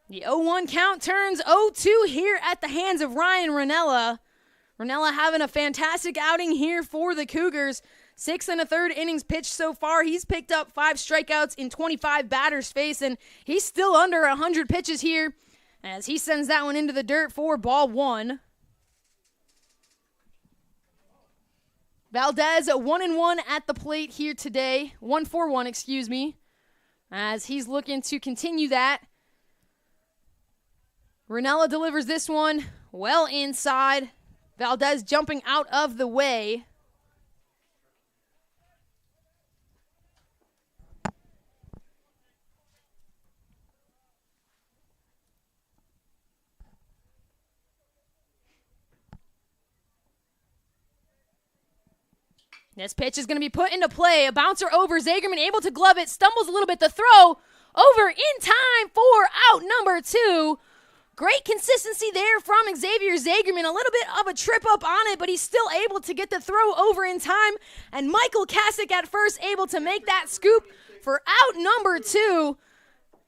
The 0-1 count turns 0-2 here at the hands of Ryan Ranella. Ranella having a fantastic outing here for the Cougars. 6 1/3 innings pitched so far. He's picked up 5 strikeouts in 25 batters faced, and he's still under 100 pitches here as he sends that one into the dirt for ball 1. Valdez 1-1 at the plate here today. 1-for-1, excuse me, as he's looking to continue that. Ranella delivers this one well inside. Valdez jumping out of the way. This pitch is going to be put into play. A bouncer over. Zagerman able to glove it. Stumbles a little bit. The throw over in time for out number 2. Great consistency there from Xavier Zagerman. A little bit of a trip up on it, but he's still able to get the throw over in time. And Michael Kasich at first able to make that scoop for out number 2.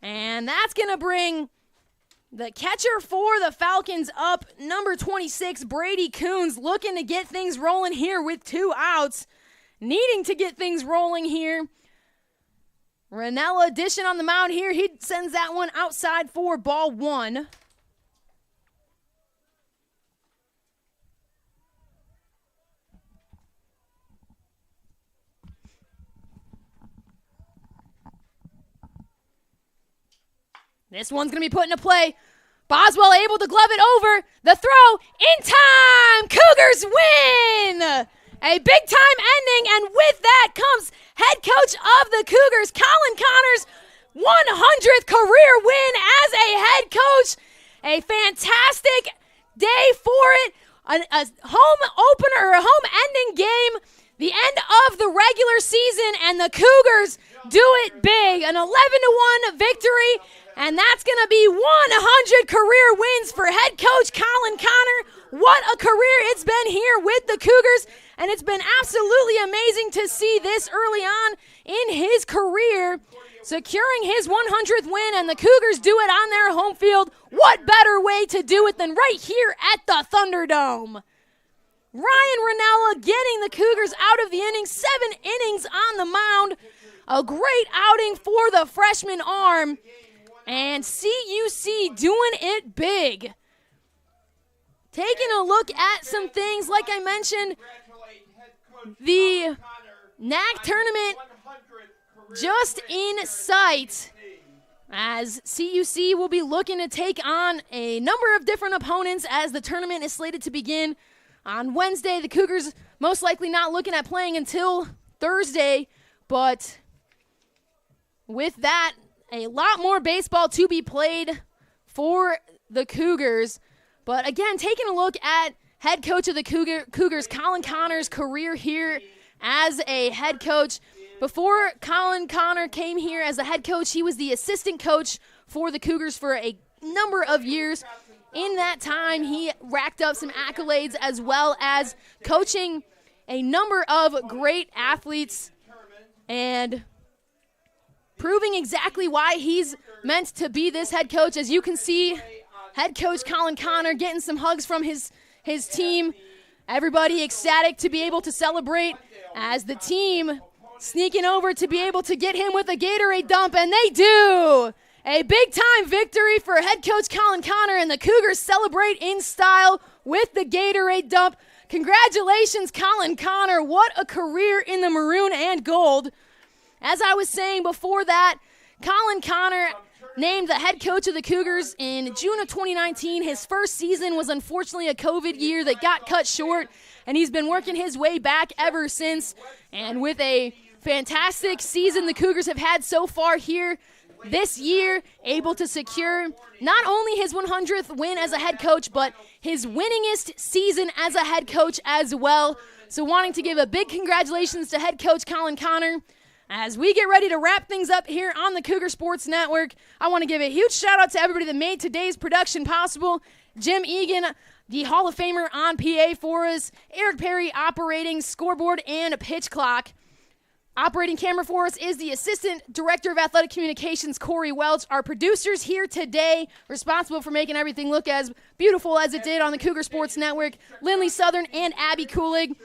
And that's going to bring the catcher for the Falcons up, number 26, Brady Coons, looking to get things rolling here with 2 outs. Needing to get things rolling here. Ranella dishing on the mound here. He sends that one outside for ball 1. This one's going to be put into play. Boswell able to glove it over. The throw in time. Cougars win. A big-time ending, and with that comes head coach of the Cougars, Colin Connor's 100th career win as a head coach. A fantastic day for it. A home opener, a home ending game. The end of the regular season, and the Cougars do it big. An 11-1 victory, and that's going to be 100 career wins for head coach Colin Connor. What a career it's been here with the Cougars, and it's been absolutely amazing to see this early on in his career, securing his 100th win, and the Cougars do it on their home field. What better way to do it than right here at the Thunderdome? Ryan Ranella getting the Cougars out of the inning, 7 innings on the mound. A great outing for the freshman arm. And CUC doing it big. Taking a look at some things, like I mentioned, the NAC tournament just in sight, as CUC will be looking to take on a number of different opponents as the tournament is slated to begin on Wednesday. The Cougars most likely not looking at playing until Thursday, but with that, a lot more baseball to be played for the Cougars. But again, taking a look at head coach of the Cougars, Colin Connor's career here as a head coach. Before Colin Connor came here as a head coach, he was the assistant coach for the Cougars for a number of years. In that time, he racked up some accolades as well as coaching a number of great athletes and proving exactly why he's meant to be this head coach. As you can see, head coach Colin Connor getting some hugs from his team. Everybody ecstatic to be able to celebrate as the team sneaking over to be able to get him with a Gatorade dump, and they do. A big-time victory for head coach Colin Connor, and the Cougars celebrate in style with the Gatorade dump. Congratulations, Colin Connor. What a career in the maroon and gold. As I was saying before that, Colin Connor named the head coach of the Cougars in June of 2019. His first season was unfortunately a COVID year that got cut short, and he's been working his way back ever since. And with a fantastic season the Cougars have had so far here this year, able to secure not only his 100th win as a head coach, but his winningest season as a head coach as well. So wanting to give a big congratulations to head coach Colin Connor. As we get ready to wrap things up here on the Cougar Sports Network, I want to give a huge shout out to everybody that made today's production possible. Jim Egan, the Hall of Famer on PA for us. Eric Perry operating scoreboard and pitch clock. Operating camera for us is the Assistant Director of Athletic Communications, Corey Welch. Our producers here today, responsible for making everything look as beautiful as it did on the Cougar Sports Network, Lindley Southern and Abby Kulig.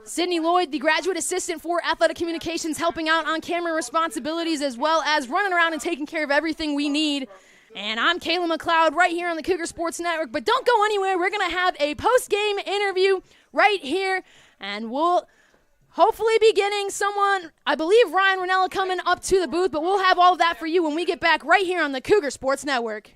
Sydney Lloyd, the Graduate Assistant for Athletic Communications, helping out on camera responsibilities as well as running around and taking care of everything we need. And I'm Kayla McLeod right here on the Cougar Sports Network. But don't go anywhere. We're going to have a post-game interview right here, and we'll hopefully be getting someone, I believe Ryan Ranella, coming up to the booth, but we'll have all of that for you when we get back right here on the Cougar Sports Network.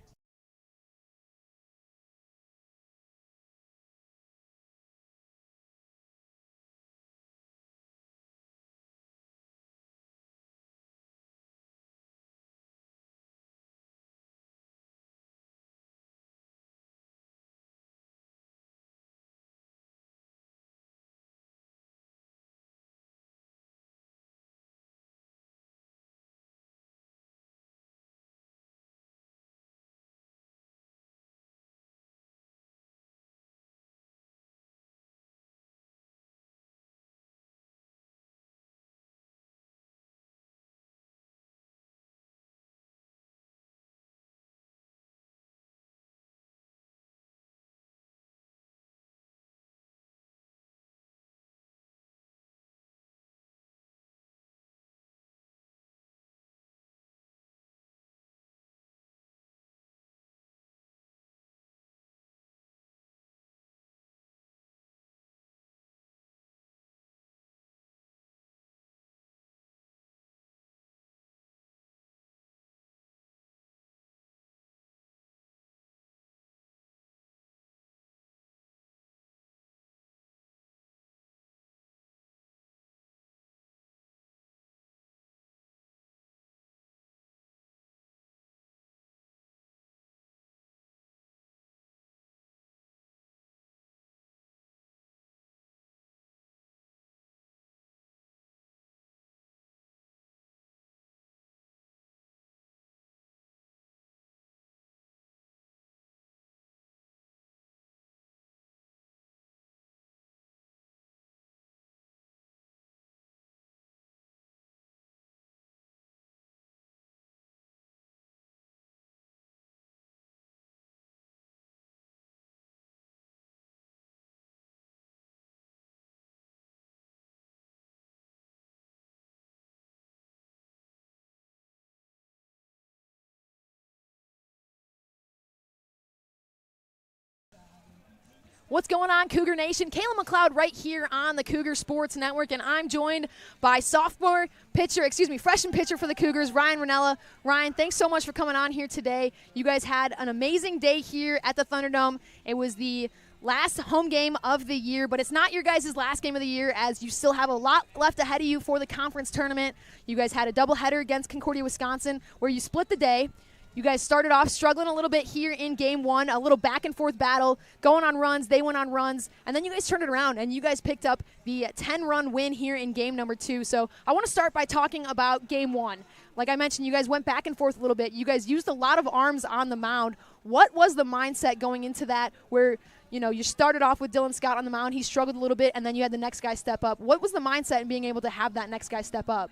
What's going on, Cougar Nation? Kayla McLeod right here on the Cougar Sports Network, and I'm joined by freshman pitcher for the Cougars, Ryan Ranella. Ryan, thanks so much for coming on here today. You guys had an amazing day here at the Thunderdome. It was the last home game of the year, but it's not your guys' last game of the year, as you still have a lot left ahead of you for the conference tournament. You guys had a doubleheader against Concordia, Wisconsin, where you split the day. You guys started off struggling a little bit here in game one, a little back-and-forth battle, going on runs, they went on runs, and then you guys turned it around, and you guys picked up the 10-run win here in game number 2. So I want to start by talking about game one. Like I mentioned, you guys went back and forth a little bit. You guys used a lot of arms on the mound. What was the mindset going into that where, you started off with Dylan Scott on the mound, he struggled a little bit, and then you had the next guy step up? What was the mindset in being able to have that next guy step up?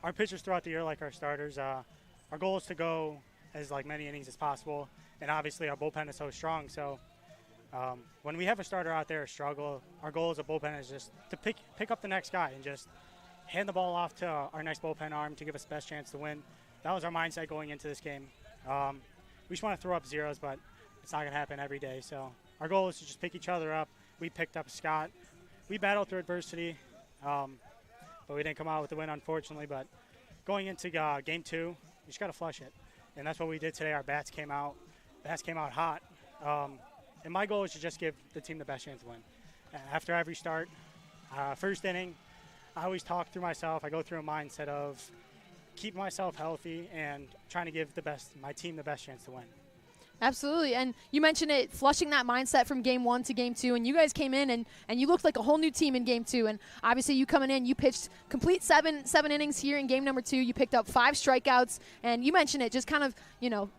Our pitchers throughout the year, like our starters, our goal is to go as many innings as possible, and obviously our bullpen is so strong. So when we have a starter out there struggle, our goal as a bullpen is just to pick up the next guy and just hand the ball off to our next bullpen arm to give us the best chance to win. That was our mindset going into this game. We just want to throw up zeros, but it's not going to happen every day. So our goal is to just pick each other up. We picked up Scott. We battled through adversity. But we didn't come out with the win, unfortunately. But going into game 2, you just got to flush it. And that's what we did today. Our bats came out hot. And my goal is to just give the team the best chance to win. After every start, first inning, I always talk through myself. I go through a mindset of keeping myself healthy and trying to give my team the best chance to win. Absolutely, and you mentioned it, flushing that mindset from game 1 to game 2, and you guys came in and you looked like a whole new team in game 2, and obviously you coming in, you pitched complete seven innings here in game number 2. You picked up 5 strikeouts, and you mentioned it, just kind of,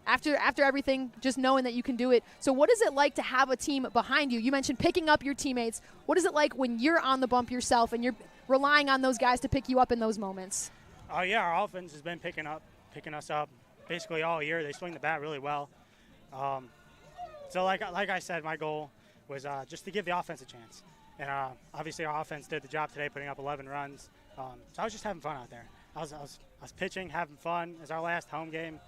after everything, just knowing that you can do it. So what is it like to have a team behind you? You mentioned picking up your teammates. What is it like when you're on the bump yourself and you're relying on those guys to pick you up in those moments? Our offense has been picking us up basically all year. They swing the bat really well. So like I said, my goal was just to give the offense a chance. And obviously our offense did the job today, putting up 11 runs. So I was just having fun out there. I was pitching, having fun. It was our last home game,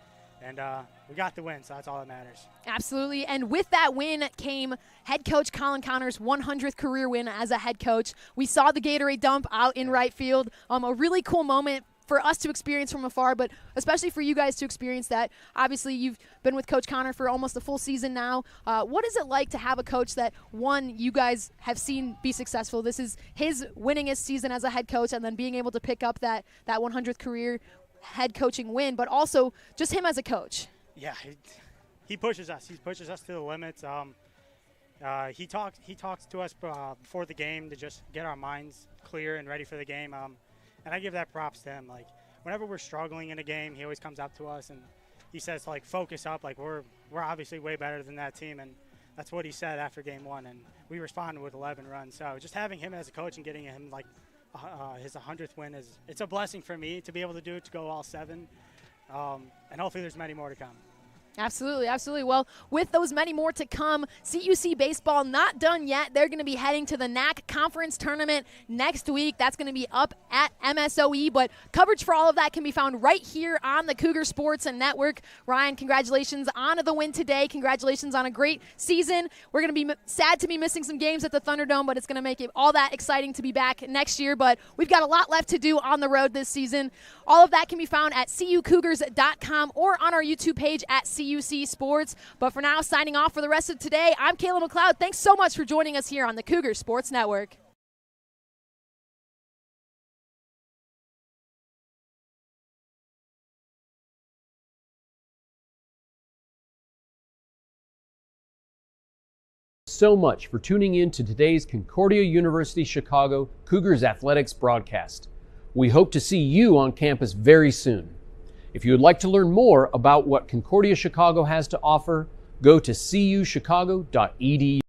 and we got the win, so that's all that matters. Absolutely, and with that win came head coach Colin Connor's 100th career win as a head coach. We saw the Gatorade dump out in right field, a really cool moment for us to experience from afar, but especially for you guys to experience that. Obviously, you've been with Coach Connor for almost a full season now. What is it like to have a coach that, one, you guys have seen be successful? This is his winningest season as a head coach, and then being able to pick up that 100th career head coaching win, but also just him as a coach. Yeah, he pushes us. He pushes us to the limits. He talks to us before the game to just get our minds clear and ready for the game. And I give that props to him. Like, whenever we're struggling in a game, he always comes up to us and he says, focus up. We're obviously way better than that team, and that's what he said after game 1. And we responded with 11 runs. So just having him as a coach and getting him his 100th win it's a blessing for me to be able to do it, to go all 7. And hopefully there's many more to come. Absolutely, absolutely. Well, with those many more to come, CUC Baseball not done yet. They're going to be heading to the NAC Conference Tournament next week. That's going to be up at MSOE, but coverage for all of that can be found right here on the Cougar Sports and Network. Ryan, congratulations on the win today. Congratulations on a great season. We're going to be sad to be missing some games at the Thunderdome, but it's going to make it all that exciting to be back next year. But we've got a lot left to do on the road this season. All of that can be found at CUCougars.com or on our YouTube page at CUC Sports. But for now, signing off for the rest of today, I'm Kayla McLeod. Thanks so much for joining us here on the Cougar Sports Network. So much for tuning in to today's Concordia University Chicago Cougars Athletics broadcast. We hope to see you on campus very soon. If you would like to learn more about what Concordia Chicago has to offer, go to cuchicago.edu.